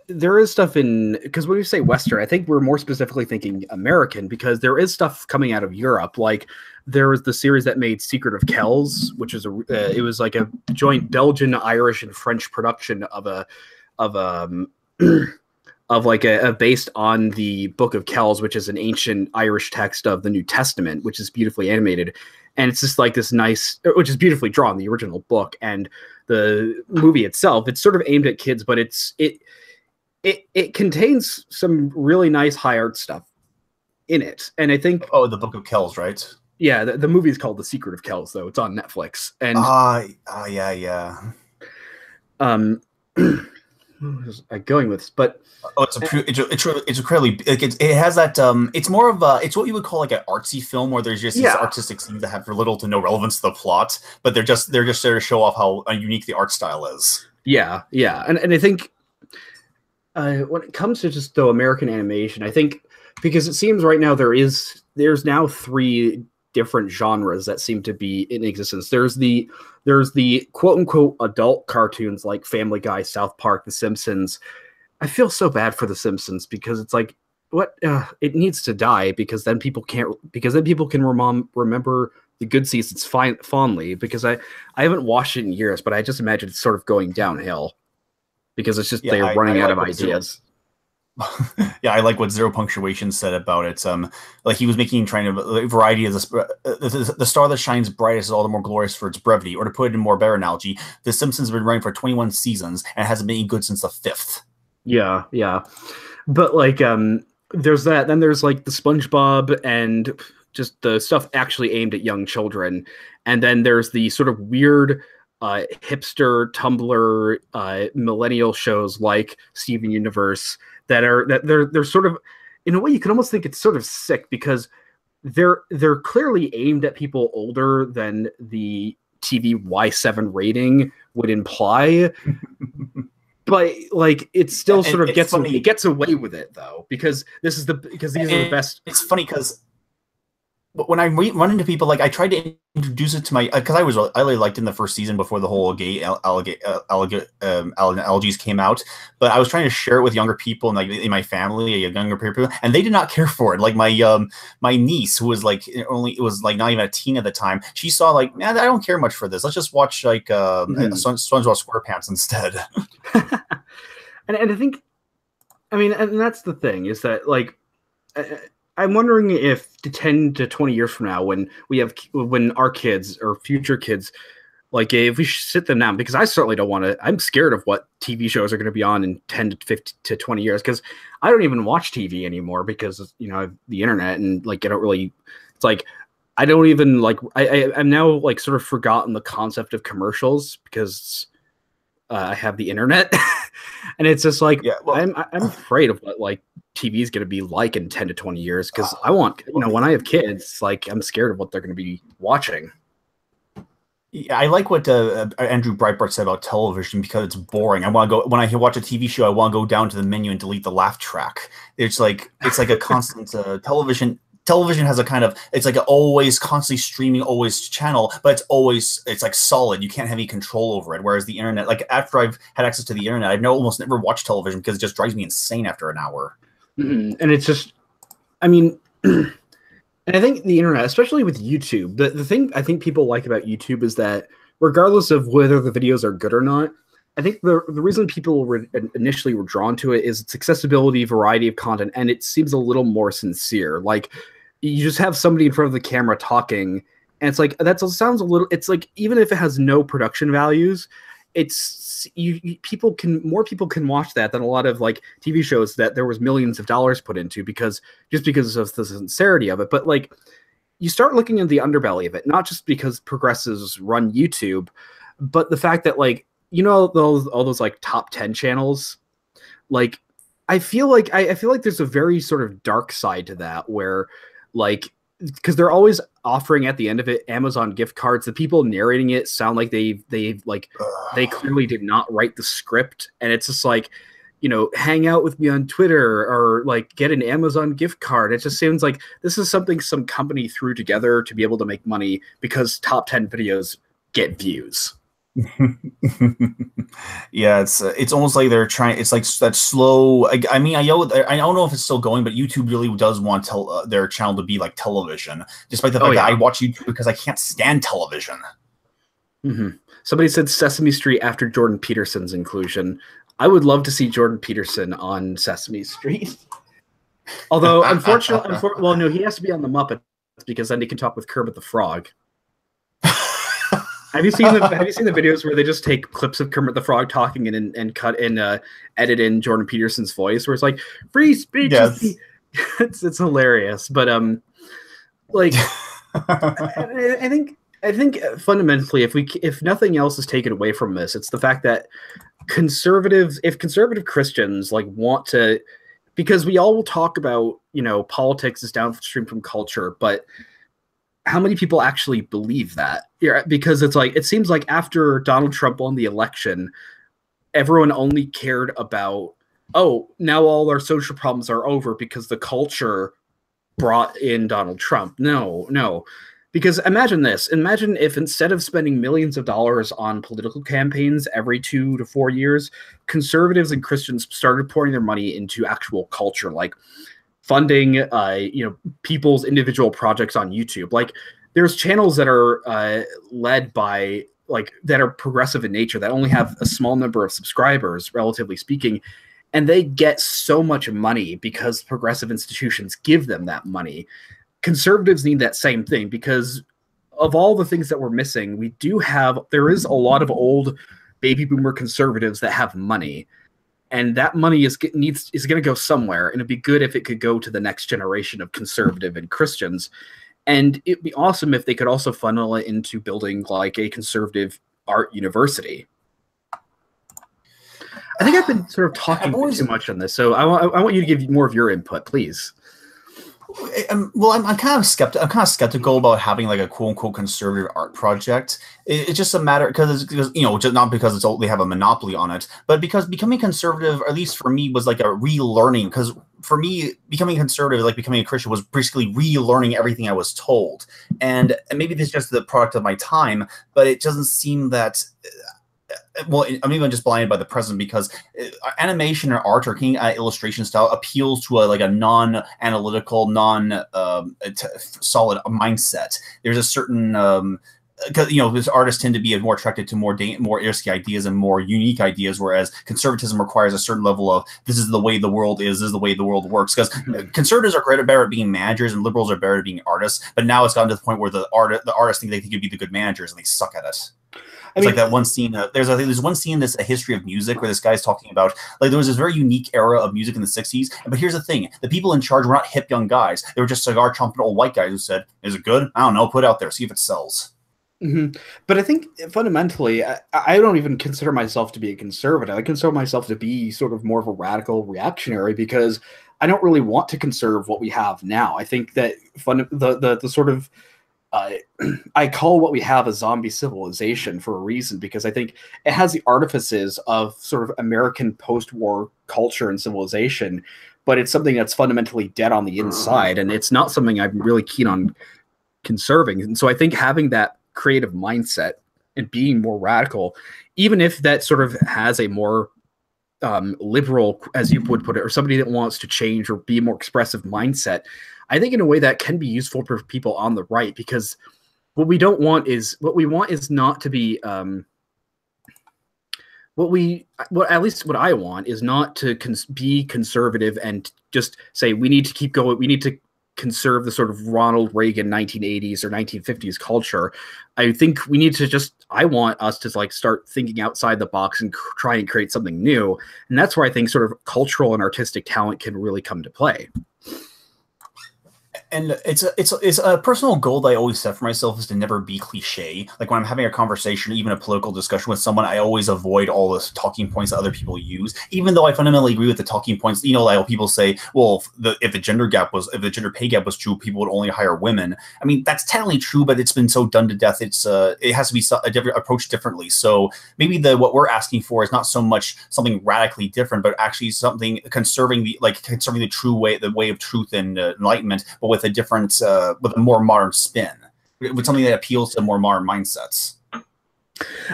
there is stuff in, because when we say Western, I think we're more specifically thinking American, because there is stuff coming out of Europe. Like there was the series that made Secret of Kells, which is it was like a joint Belgian, Irish, and French production based on the Book of Kells, which is an ancient Irish text of the New Testament, which is beautifully animated. And it's just like this nice, which is beautifully drawn, the original book. And the movie itself, it's sort of aimed at kids, but it contains some really nice high art stuff in it. And I think... Oh, the Book of Kells, right? Yeah, the movie is called The Secret of Kells, though. It's on Netflix. And yeah. Where was I going with this? But it's incredibly like it has that it's more of a, it's what you would call like an artsy film, where there's just these artistic scenes that have little to no relevance to the plot, but they're just there to show off how unique the art style is. Yeah, and I think when it comes to just the American animation, I think because it seems right now there's now 3 different genres that seem to be in existence. There's the quote unquote adult cartoons like Family Guy, South Park, The Simpsons. I feel so bad for The Simpsons, because it's like, what it needs to die, because then people can remember the good seasons fondly, because I haven't watched it in years, but I just imagine it's sort of going downhill because it's just they're running out of ideas. Yeah, I like what Zero Punctuation said about it. Like he was trying to variety of the star that shines brightest is all the more glorious for its brevity. Or to put it in a more better analogy, The Simpsons have been running for 21 seasons and hasn't been any good since the 5th. Yeah. But like, there's that. Then there's like the SpongeBob and just the stuff actually aimed at young children. And then there's the sort of weird hipster Tumblr millennial shows like Steven Universe they're sort of, in a way you can almost think it's sort of sick, because they're clearly aimed at people older than the TV Y7 rating would imply. But like it still sort of gets away with it though, because these are the best. It's funny because when I run into people, like I tried to introduce it to my, because I really liked it in the first season before the whole gay algaes came out, but I was trying to share it with younger people and like in my family, younger people, and they did not care for it. Like my niece, who was like not even a teen at the time, she saw like, man, I don't care much for this. Let's just watch like SpongeBob SquarePants instead. And I think, I mean, and that's the thing, is that like. I'm wondering if 10 to 20 years from now, when our kids or future kids, like if we sit them down, because I certainly don't want to, I'm scared of what TV shows are going to be on in 10 to 50 to 20 years, because I don't even watch TV anymore, because, you know, I have the internet, and like, I don't really, it's like, I don't even like, I'm now like sort of forgotten the concept of commercials, because I have the internet. And it's just like, I'm afraid of what like TV is going to be like in 10 to 20 years, because I want, you know, when I have kids, like I'm scared of what they're going to be watching. Yeah, I like what Andrew Breitbart said about television because it's boring. I want to go when I watch a TV show. I want to go down to the menu and delete the laugh track. It's like a constant television. Television has a kind of it's like a always constantly streaming always channel, but it's like solid. You can't have any control over it. Whereas the internet, like after I've had access to the internet, I've almost never watched television because it just drives me insane after an hour. And it's just, I mean. And I think the internet, especially with YouTube, the thing I think people like about YouTube is that regardless of whether the videos are good or not, I think the reason people initially were drawn to it is its accessibility, variety of content, and it seems a little more sincere. Like, you just have somebody in front of the camera talking, and it's like, that sounds a little, it's like, even if it has no production values, it's more people can watch that than a lot of like TV shows that there was millions of dollars put into because of the sincerity of it. But like, you start looking at the underbelly of it, not just because progressives run YouTube, but the fact that, like, you know, all those like top 10 channels, like, I feel like there's a very sort of dark side to that where, like, because they're always offering at the end of it Amazon gift cards. The people narrating it sound like they clearly did not write the script, and it's just like, you know, hang out with me on Twitter or like get an Amazon gift card. It just seems like this is something some company threw together to be able to make money because top 10 videos get views. Yeah, it's almost like they're trying. It's like that slow. I mean, I don't know if it's still going, but YouTube really does want their channel to be like television, despite the fact that I watch YouTube because I can't stand television. Somebody said Sesame Street after Jordan Peterson's inclusion. I would love to see Jordan Peterson on Sesame Street. Although, unfortunately, well, no, he has to be on the Muppets because then he can talk with Kermit the Frog. Have you seen the videos where they just take clips of Kermit the Frog talking and cut and edit in Jordan Peterson's voice, where it's like free speech? Yes. It's hilarious, but like I think fundamentally, if nothing else is taken away from this, it's the fact that if conservative Christians like want to, because we all will talk about, you know, politics is downstream from culture, but how many people actually believe that? Yeah, because it's like, it seems like after Donald Trump won the election, everyone only cared about, oh, now all our social problems are over because the culture brought in Donald Trump. No. Because imagine this. Imagine if instead of spending millions of dollars on political campaigns every 2 to 4 years, conservatives and Christians started pouring their money into actual culture, like funding, you know, people's individual projects on YouTube. Like, there's channels that are led by, like, that are progressive in nature that only have a small number of subscribers, relatively speaking, and they get so much money because progressive institutions give them that money. Conservatives need that same thing because of all the things that we're missing, there is a lot of old baby boomer conservatives that have money. And that money is going to go somewhere, and it'd be good if it could go to the next generation of conservative and Christians. And it'd be awesome if they could also funnel it into building like a conservative art university. I think I've been sort of talking too much on this, so I want you to give more of your input, please. Well, I'm kind of skeptical about having like a quote unquote conservative art project. It's just a matter because you know, just not because they have a monopoly on it, but because becoming conservative, at least for me, was like a relearning. Because for me, becoming conservative, like becoming a Christian, was basically relearning everything I was told. And maybe this is just the product of my time, but it doesn't seem that. Well, I'm even just blinded by the present because animation or art or illustration style appeals to a non-analytical, solid mindset. There's a certain because you know, these artists tend to be more attracted to more risky ideas and more unique ideas, whereas conservatism requires a certain level of this is the way the world is, this is the way the world works. Because conservatives are better at being managers and liberals are better at being artists, but now it's gotten to the point where the artists think they could be the good managers and they suck at it. It's like that one scene. There's one scene that's a history of music where this guy's talking about like there was this very unique era of music in the 60s. But here's the thing: the people in charge were not hip young guys. They were just cigar chomping old white guys who said, "Is it good? I don't know. Put it out there, see if it sells." But I think fundamentally, I don't even consider myself to be a conservative. I consider myself to be sort of more of a radical reactionary because I don't really want to conserve what we have now. I think that the sort of uh, I call what we have a zombie civilization for a reason, because I think it has the artifices of sort of American post-war culture and civilization, but it's something that's fundamentally dead on the inside, and it's not something I'm really keen on conserving. And so I think having that creative mindset and being more radical, even if that sort of has a more liberal, as you would put it, or somebody that wants to change or be a more expressive mindset, I think in a way that can be useful for people on the right, because what we want is not to be what at least what I want is not to be conservative and just say we need to keep going, we need to conserve the sort of Ronald Reagan 1980s or 1950s culture. I think we need to I want us to like start thinking outside the box and try and create something new. And that's where I think sort of cultural and artistic talent can really come to play. And it's a personal goal that I always set for myself, is to never be cliche. Like when I'm having a conversation, even a political discussion with someone, I always avoid all the talking points that other people use. Even though I fundamentally agree with the talking points, you know, like people say, well, if the gender pay gap was true, people would only hire women. I mean, that's technically true, but it's been so done to death. It has to be a different approach differently. So maybe what we're asking for is not so much something radically different, but actually something conserving the true way, the way of truth and enlightenment, but with a different, with a more modern spin, with something that appeals to more modern mindsets.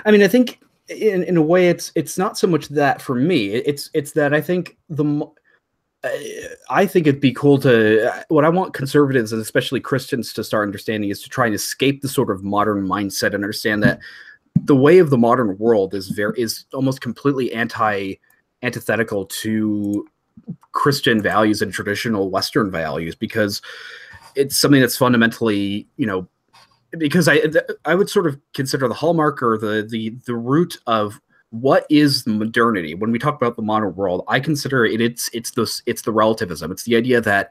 I mean, I think in a way, it's not so much that for me. It's that I think I think it'd be cool to, what I want conservatives and especially Christians to start understanding is to try and escape the sort of modern mindset and understand that the way of the modern world is almost completely antithetical to Christian values and traditional Western values, because it's something that's fundamentally, you know, because I would sort of consider the hallmark or the root of what is modernity. When we talk about the modern world, I consider it's the relativism. It's the idea that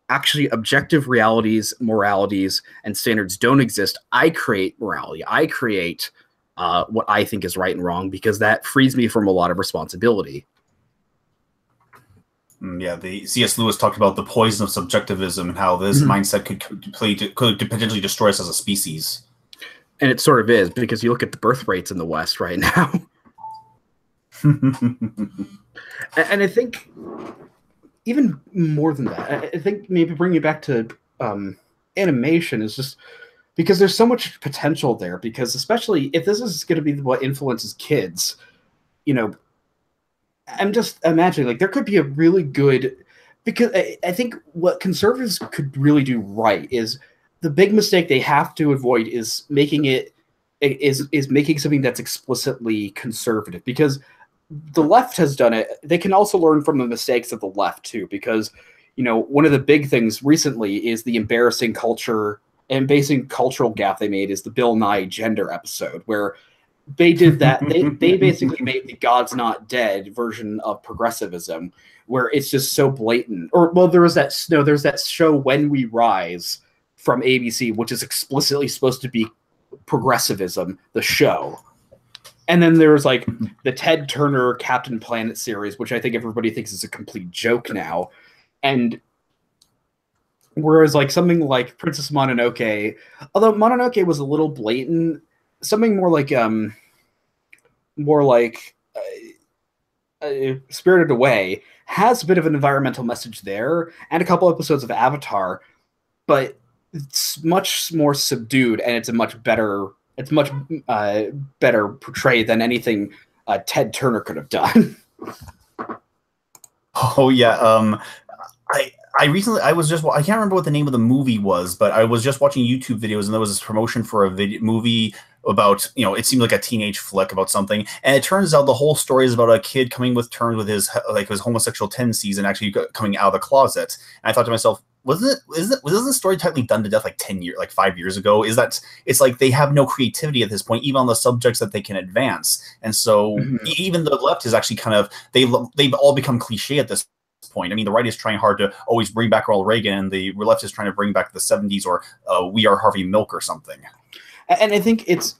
actually objective realities, moralities, and standards don't exist. I create morality. I create what I think is right and wrong, because that frees me from a lot of responsibility. Yeah, the C.S. Lewis talked about the poison of subjectivism and how this mindset could potentially destroy us as a species. And it sort of is, because you look at the birth rates in the West right now. And I think even more than that, I think maybe bringing it back to animation is just because there's so much potential there, because especially if this is going to be what influences kids, you know, I'm just imagining like there could be a really good, because I think what conservatives could really do right is the big mistake they have to avoid is making making something that's explicitly conservative, because the left has done it. They can also learn from the mistakes of the left too, because, you know, one of the big things recently is the embarrassing cultural gap they made is the Bill Nye gender episode, where they did that. They basically made the God's Not Dead version of progressivism, where it's just so blatant. Or, well, there's that show When We Rise from ABC, which is explicitly supposed to be progressivism, the show. And then there's like the Ted Turner Captain Planet series, which I think everybody thinks is a complete joke now. And whereas like something like Princess Mononoke, although Mononoke was a little blatant, something more like Spirited Away has a bit of an environmental message there, and a couple episodes of Avatar, but it's much more subdued, and it's much better portrayed than anything Ted Turner could have done. Oh yeah, I recently, I can't remember what the name of the movie was, but I was just watching YouTube videos, and there was this promotion for a movie about, you know, it seemed like a teenage flick about something, and it turns out the whole story is about a kid coming with terms with his homosexual tendencies and actually coming out of the closet. And I thought to myself, wasn't the story technically done to death like 5 years ago? It's like they have no creativity at this point, even on the subjects that they can advance. And so even the left is actually kind of, they've all become cliche at this point. I mean, the right is trying hard to always bring back Ronald Reagan, and the left is trying to bring back the 70s or We Are Harvey Milk or something. And I think it's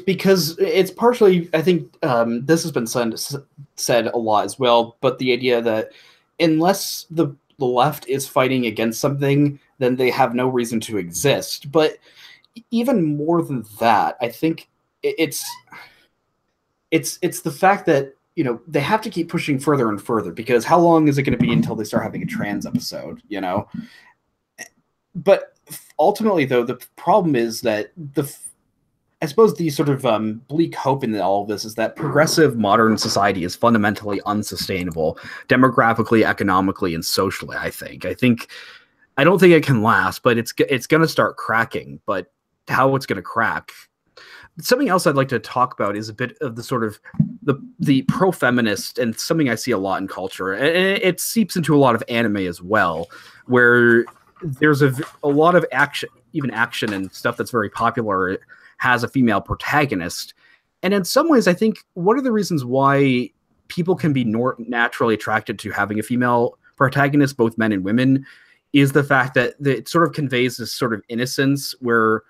because it's partially, I think this has been said a lot as well, but the idea that unless the left is fighting against something, then they have no reason to exist. But even more than that, I think it's the fact that, you know, they have to keep pushing further and further, because how long is it going to be until they start having a trans episode, you know? But ultimately, though, the problem is that I suppose the sort of bleak hope in all of this is that progressive modern society is fundamentally unsustainable, demographically, economically, and socially. I don't think it can last, but it's going to start cracking. But how it's going to crack. Something else I'd like to talk about is a bit of the sort of the pro-feminist, and something I see a lot in culture. And it seeps into a lot of anime as well, where there's a lot of action, even action and stuff that's very popular has a female protagonist. And in some ways, I think one of the reasons why people can be naturally attracted to having a female protagonist, both men and women, is the fact that it sort of conveys this sort of innocence where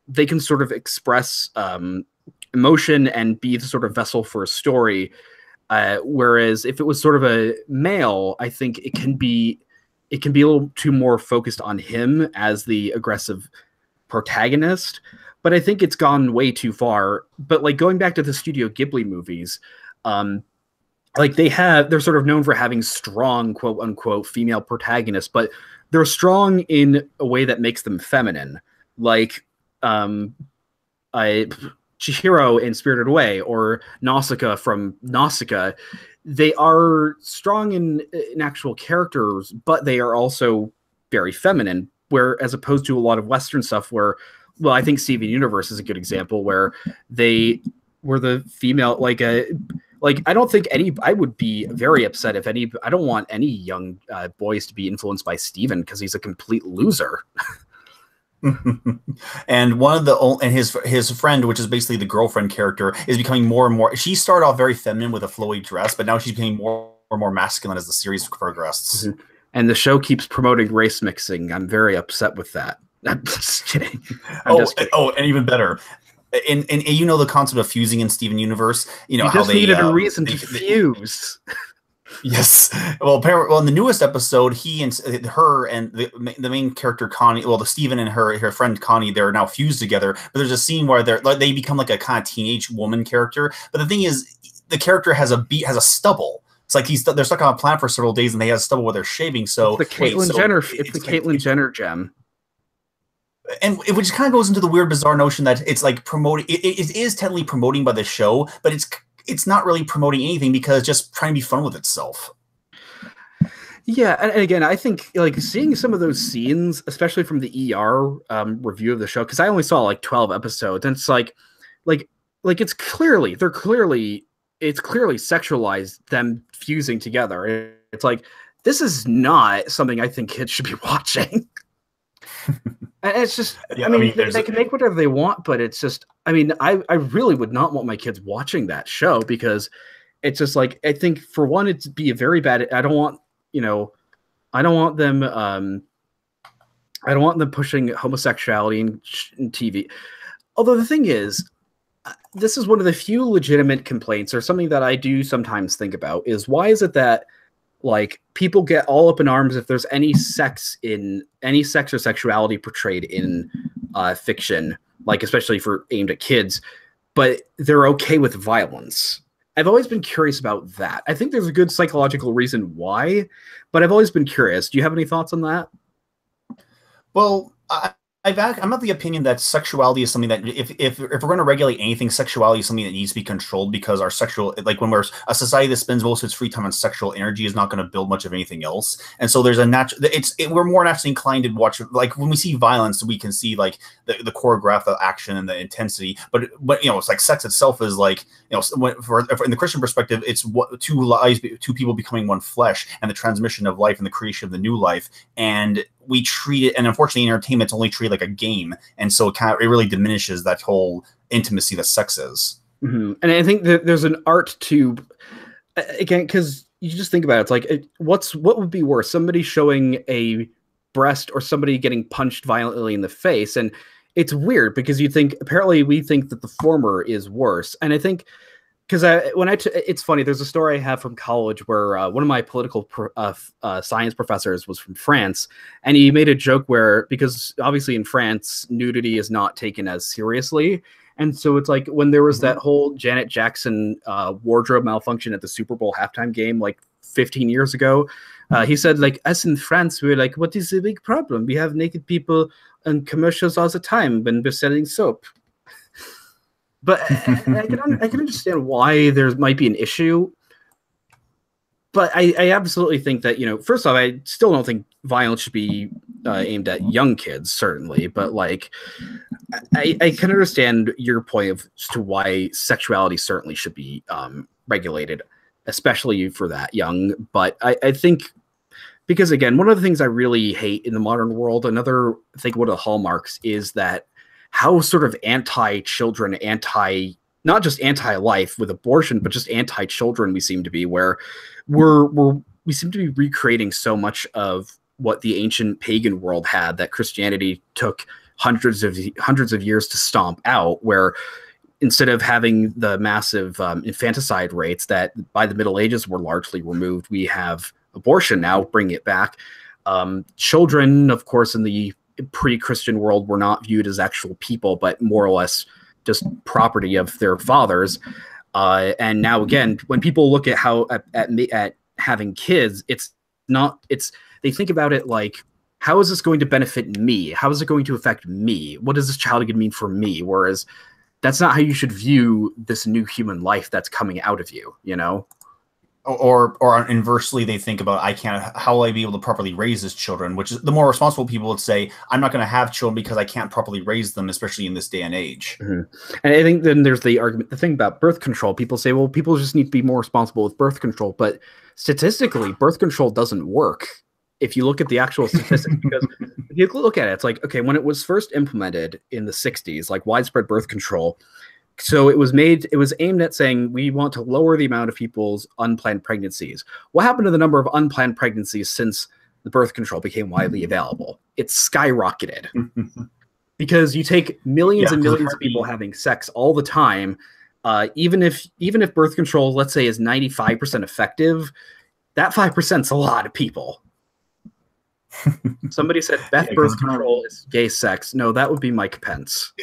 they can sort of express emotion and be the sort of vessel for a story. Whereas if it was sort of a male, I think it can be a little too more focused on him as the aggressive protagonist. But I think it's gone way too far. But like going back to the Studio Ghibli movies, like they're sort of known for having strong, quote unquote, female protagonists, but they're strong in a way that makes them feminine. Like Chihiro in Spirited Away, or Nausicaa from Nausicaa. They are strong in actual characters, but they are also very feminine, where as opposed to a lot of Western stuff where, well, I think Steven Universe is a good example where they were the female, like I don't think I would be very upset if I don't want any young boys to be influenced by Steven, because he's a complete loser. And his friend, which is basically the girlfriend character, is becoming more and more. She started off very feminine with a flowy dress, but now she's becoming more and more masculine as the series progresses. Mm-hmm. And the show keeps promoting race mixing. I'm very upset with that. I'm just kidding. And even better. And you know the concept of fusing in Steven Universe. You know, how they needed a reason to fuse. Yes. Well, in the newest episode, he and her and the main character Connie, well, the Steven and her friend Connie, they're now fused together. But there's a scene where they become like a kind of teenage woman character. But the thing is, the character has a stubble. It's like they're stuck on a planet for several days, and they have a stubble where they're shaving. So it's the Caitlyn Jenner. It's the Caitlyn Jenner gem. And which kind of goes into the weird, bizarre notion that it's like promoting. It is technically promoting by the show, but it's not really promoting anything because it's just trying to be fun with itself. Yeah, and again, I think like seeing some of those scenes, especially from the ER review of the show, because I only saw like 12 episodes, and it's like it's clearly sexualized, them fusing together. It's like, this is not something I think kids should be watching. And it's just, yeah, I mean they can make whatever they want, but it's just, I mean, I really would not want my kids watching that show, because it's just like, I think for one, it'd be a very bad, I don't want them pushing homosexuality in TV. Although the thing is, this is one of the few legitimate complaints, or something that I do sometimes think about, is why is it that like people get all up in arms if there's any sex or sexuality portrayed in fiction, like especially aimed at kids, but they're okay with violence. I've always been curious about that. I think there's a good psychological reason why, but I've always been curious. Do you have any thoughts on that? Well, I'm of the opinion that sexuality is something that if we're going to regulate anything, sexuality is something that needs to be controlled, because our sexual, like when we're a society that spends most of its free time on sexual energy, is not going to build much of anything else. And so there's we're more naturally inclined to watch, like when we see violence, we can see like the choreograph, the action and the intensity. But you know, it's like sex itself is like, you know, in the Christian perspective, it's two people becoming one flesh, and the transmission of life and the creation of the new life. And we treat it, and unfortunately in entertainment, it's only treated like a game, and so it really diminishes that whole intimacy that sex is. Mm-hmm. And I think that there's an art to, again, because you just think about it, it's like, what would be worse, somebody showing a breast or somebody getting punched violently in the face? And it's weird, because apparently we think that the former is worse. And I think because it's funny. There's a story I have from college where one of my political science professors was from France, and he made a joke where, because obviously in France nudity is not taken as seriously, and so it's like when there was that whole Janet Jackson wardrobe malfunction at the Super Bowl halftime game like 15 years ago, he said, like, us in France, we're like, what is the big problem? We have naked people in commercials all the time when we're selling soap. But I can understand why there might be an issue. But I absolutely think that, first off, I still don't think violence should be aimed at young kids, certainly. But, like, I can understand your point as to why sexuality certainly should be regulated, especially for that young. But I think, because, again, one of the things I really hate in the modern world, another thing, one of the hallmarks, is that how sort of anti-children, not just anti-life with abortion, but just anti-children we seem to be, where we seem to be recreating so much of what the ancient pagan world had that Christianity took hundreds of years to stomp out, where instead of having the massive infanticide rates that by the Middle Ages were largely removed, we have abortion now, bring it back. Children, of course, in the pre-Christian world were not viewed as actual people, but more or less just property of their fathers. And now, again, when people look at how at having kids, they think about it like, how is this going to benefit me? How is it going to affect me? What is this child going to mean for me? Whereas that's not how you should view this new human life that's coming out of you, Or inversely, they think about, how will I be able to properly raise his children? Which is, the more responsible people would say, I'm not going to have children because I can't properly raise them, especially in this day and age. And I think then there's the thing about birth control. People say, well, people just need to be more responsible with birth control. But statistically, birth control doesn't work if you look at the actual statistics. Because if you look at it, it's like, okay, when it was first implemented in the 60s, like widespread birth control, so it was aimed at saying, we want to lower the amount of people's unplanned pregnancies. What happened to the number of unplanned pregnancies since the birth control became widely available? It's skyrocketed. Because you take millions and millions of people having sex all the time, even if birth control, let's say, is 95% effective, that 5% is a lot of people. Somebody said birth control is gay sex. No, that would be Mike Pence.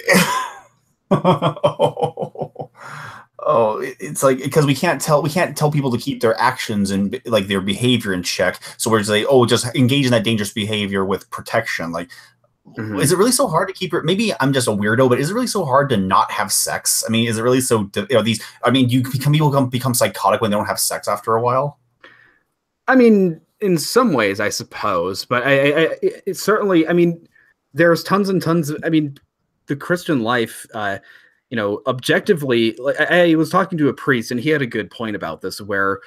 It's like, because we can't tell people to keep their actions and like their behavior in check. So we're just like, just engage in that dangerous behavior with protection. Like, is it really so hard to keep it? Maybe I'm just a weirdo, but is it really so hard to not have sex? I mean, is it really so? People become psychotic when they don't have sex after a while. I mean, in some ways, I suppose, but it's certainly. I mean, there's tons and tons of. I mean, the Christian life, objectively, like I was talking to a priest and he had a good point about this, where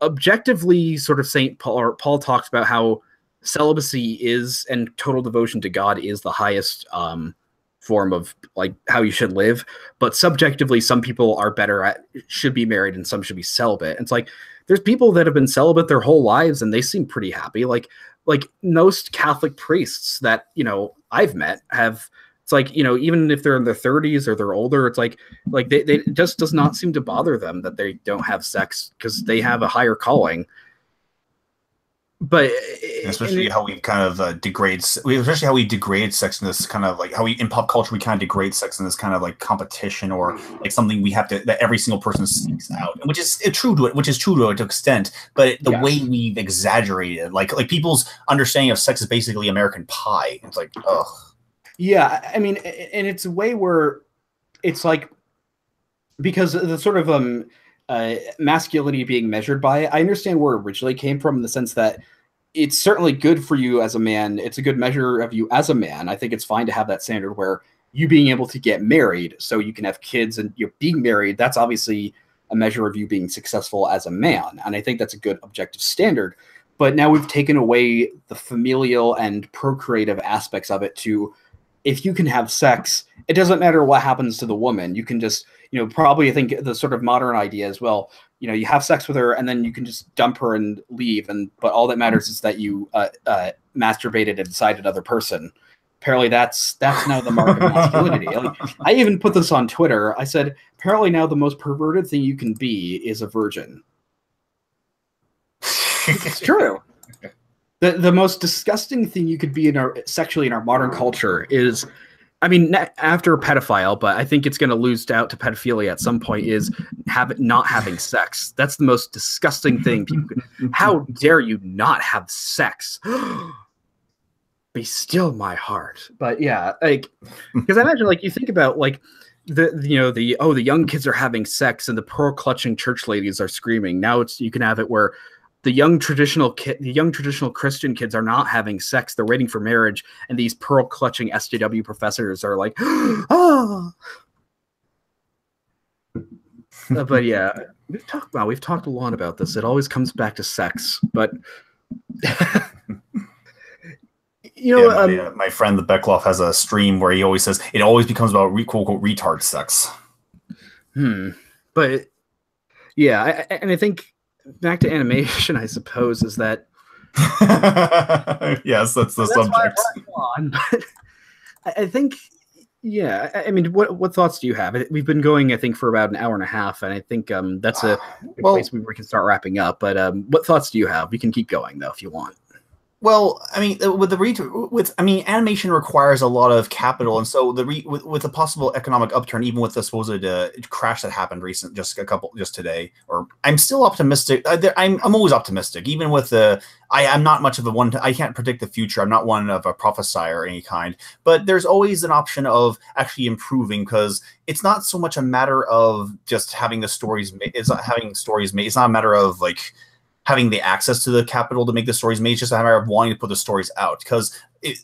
objectively sort of St. Paul talks about how celibacy is, and total devotion to God is, the highest form of like how you should live. But subjectively, some people are should be married and some should be celibate. And it's like, there's people that have been celibate their whole lives and they seem pretty happy. Like most Catholic priests that, I've met have, it's like, even if they're in their 30s or they're older, it's like they it just does not seem to bother them that they don't have sex because they have a higher calling. But especially how we kind of degrade sex in this kind of like how in pop culture we kind of degrade sex in this kind of like competition, or like something we have to, that every single person seeks out, which is true to an extent, but the way we've exaggerated, like people's understanding of sex is basically American Pie. It's like, ugh. Yeah, I mean, and it's a way where it's like, because the sort of masculinity being measured by it, I understand where it originally came from, in the sense that it's certainly good for you as a man. It's a good measure of you as a man. I think it's fine to have that standard where you being able to get married so you can have kids, and you're being married, that's obviously a measure of you being successful as a man. And I think that's a good objective standard. But now we've taken away the familial and procreative aspects of it to, if you can have sex, it doesn't matter what happens to the woman. You can just, probably I think the sort of modern idea as well, you have sex with her and then you can just dump her and leave. But all that matters is that you masturbated inside another person. apparently that's now the mark of masculinity. Like, I even put this on Twitter. I said, apparently now the most perverted thing you can be is a virgin. It's true. The most disgusting thing you could be sexually in our modern culture is, I mean, after pedophile, but I think it's going to lose out to pedophilia at some point, is not having sex. That's the most disgusting thing people could. How dare you not have sex? Be still my heart. But yeah, like, because I imagine, like, you think about, like, the young kids are having sex and the pearl clutching church ladies are screaming. Now you can have it where the young traditional Christian kids are not having sex. They're waiting for marriage, and these pearl clutching SJW professors are like, oh. But yeah, we've talked a lot about this. It always comes back to sex, but my friend the Beckloff has a stream where he always says it always becomes about quote unquote retard sex. But yeah, and I think back to animation, I suppose, is that yes, that's the subject. But I think, yeah, I mean, what thoughts do you have? We've been going, I think, for about an hour and a half, and I think that's a place where we can start wrapping up. But what thoughts do you have? We can keep going though if you want. Well, I mean, animation requires a lot of capital, and so with a possible economic upturn, even with the supposed crash that happened just today, or I'm still optimistic. I'm always optimistic, even with I'm not much of a one. I can't predict the future. I'm not one of a prophesier or any kind, but there's always an option of actually improving, because it's not so much a matter of just having the stories. It's not having stories made. It's not a matter of like having the access to the capital to make the stories made. It's just a matter of wanting to put the stories out, because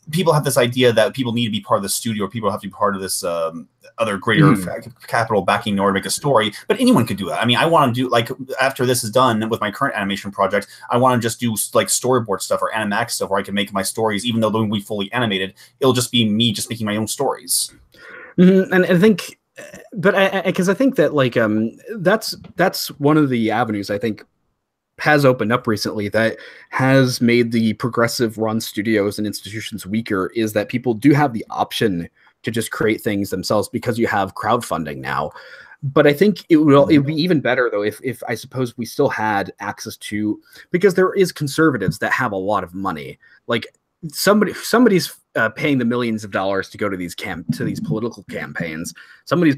people have this idea that people need to be part of the studio, or people have to be part of this other greater capital backing in order to make a story. But anyone could do that. I mean, I want to do, like, after this is done with my current animation project, I want to just do like storyboard stuff or Animax stuff where I can make my stories, even though they'll be fully animated. It'll just be me just making my own stories. And I think, but because I think that, like, that's one of the avenues I think has opened up recently that has made the progressive run studios and institutions weaker, is that people do have the option to just create things themselves because you have crowdfunding now. But I think it would be even better though if I suppose we still had access to, because there is conservatives that have a lot of money, like somebody's paying the millions of dollars to go to these political campaigns. Somebody's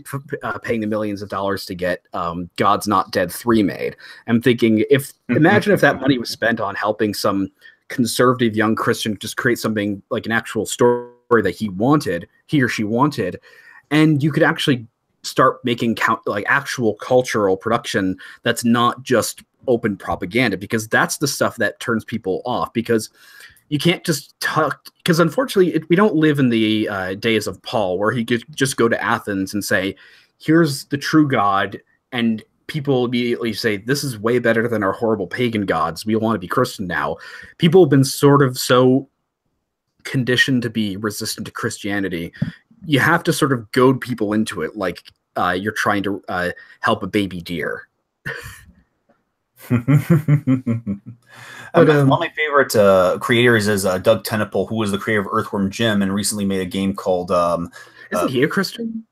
paying the millions of dollars to get God's Not Dead 3 made. I'm thinking, imagine if that money was spent on helping some conservative young Christian just create something like an actual story that he or she wanted, and you could actually start making actual cultural production that's not just open propaganda, because that's the stuff that turns people off. Because you can't just talk, because unfortunately we don't live in the days of Paul, where he could just go to Athens and say, here's the true God, and people immediately say, this is way better than our horrible pagan gods, we want to be Christian now. People have been sort of so conditioned to be resistant to Christianity. You have to sort of goad people into it, like you're trying to help a baby deer. One of my favorite creators is Doug Tennepool, who was the creator of Earthworm Jim and recently made a game called isn't he a Christian?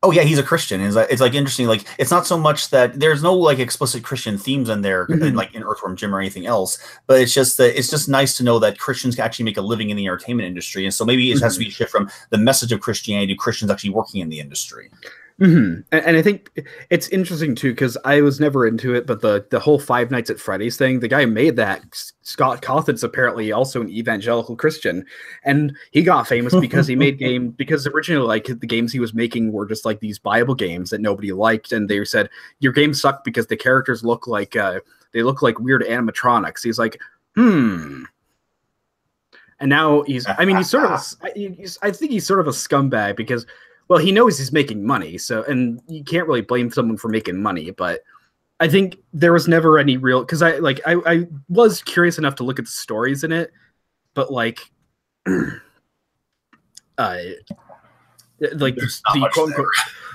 Oh yeah, he's a Christian. It's like interesting. Like, it's not so much that there's no like explicit Christian themes in there, like in Earthworm Jim or anything else. But it's just that it's just nice to know that Christians can actually make a living in the entertainment industry. And so maybe it has to be a shift from the message of Christianity to Christians actually working in the industry. And I think it's interesting too, because I was never into it, but the whole Five Nights at Freddy's thing, the guy who made that, Scott Cawthon's apparently also an evangelical Christian, and he got famous because he made because originally, like, the games he was making were just like these Bible games that nobody liked, and they said your games suck because the characters look like weird animatronics. He's like, and now I think he's sort of a scumbag, because, well, he knows he's making money, and you can't really blame someone for making money. But I think there was never any real, because I was curious enough to look at the stories in it, but like, the quote unquote,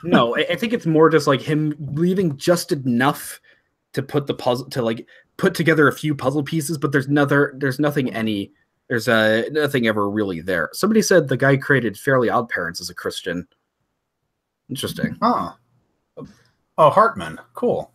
no, I think it's more just like him leaving just enough to put the puzzle, to like put together a few puzzle pieces, but there's nothing any There's nothing ever really there. Somebody said the guy created Fairly Odd Parents as a Christian. Interesting. Huh. Oh, Hartman. Cool.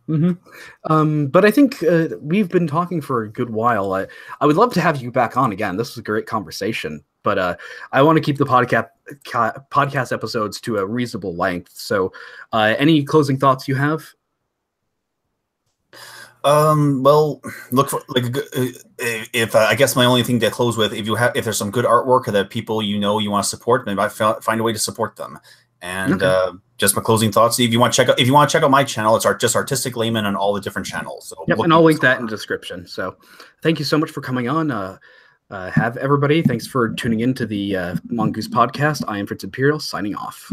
But I think we've been talking for a good while. I would love to have you back on again. This was a great conversation, but I want to keep the podcast episodes to a reasonable length. So any closing thoughts you have? Well, look for if I guess my only thing to close with, if there's some good artwork that people you want to support, maybe find a way to support them. And just my closing thoughts. If you want to check out my channel, it's just Artistic Layman on all the different channels. So and I'll link that in the description. So thank you so much for coming on. Have everybody. Thanks for tuning in to the Mongoose podcast. I am Fritz Imperial signing off.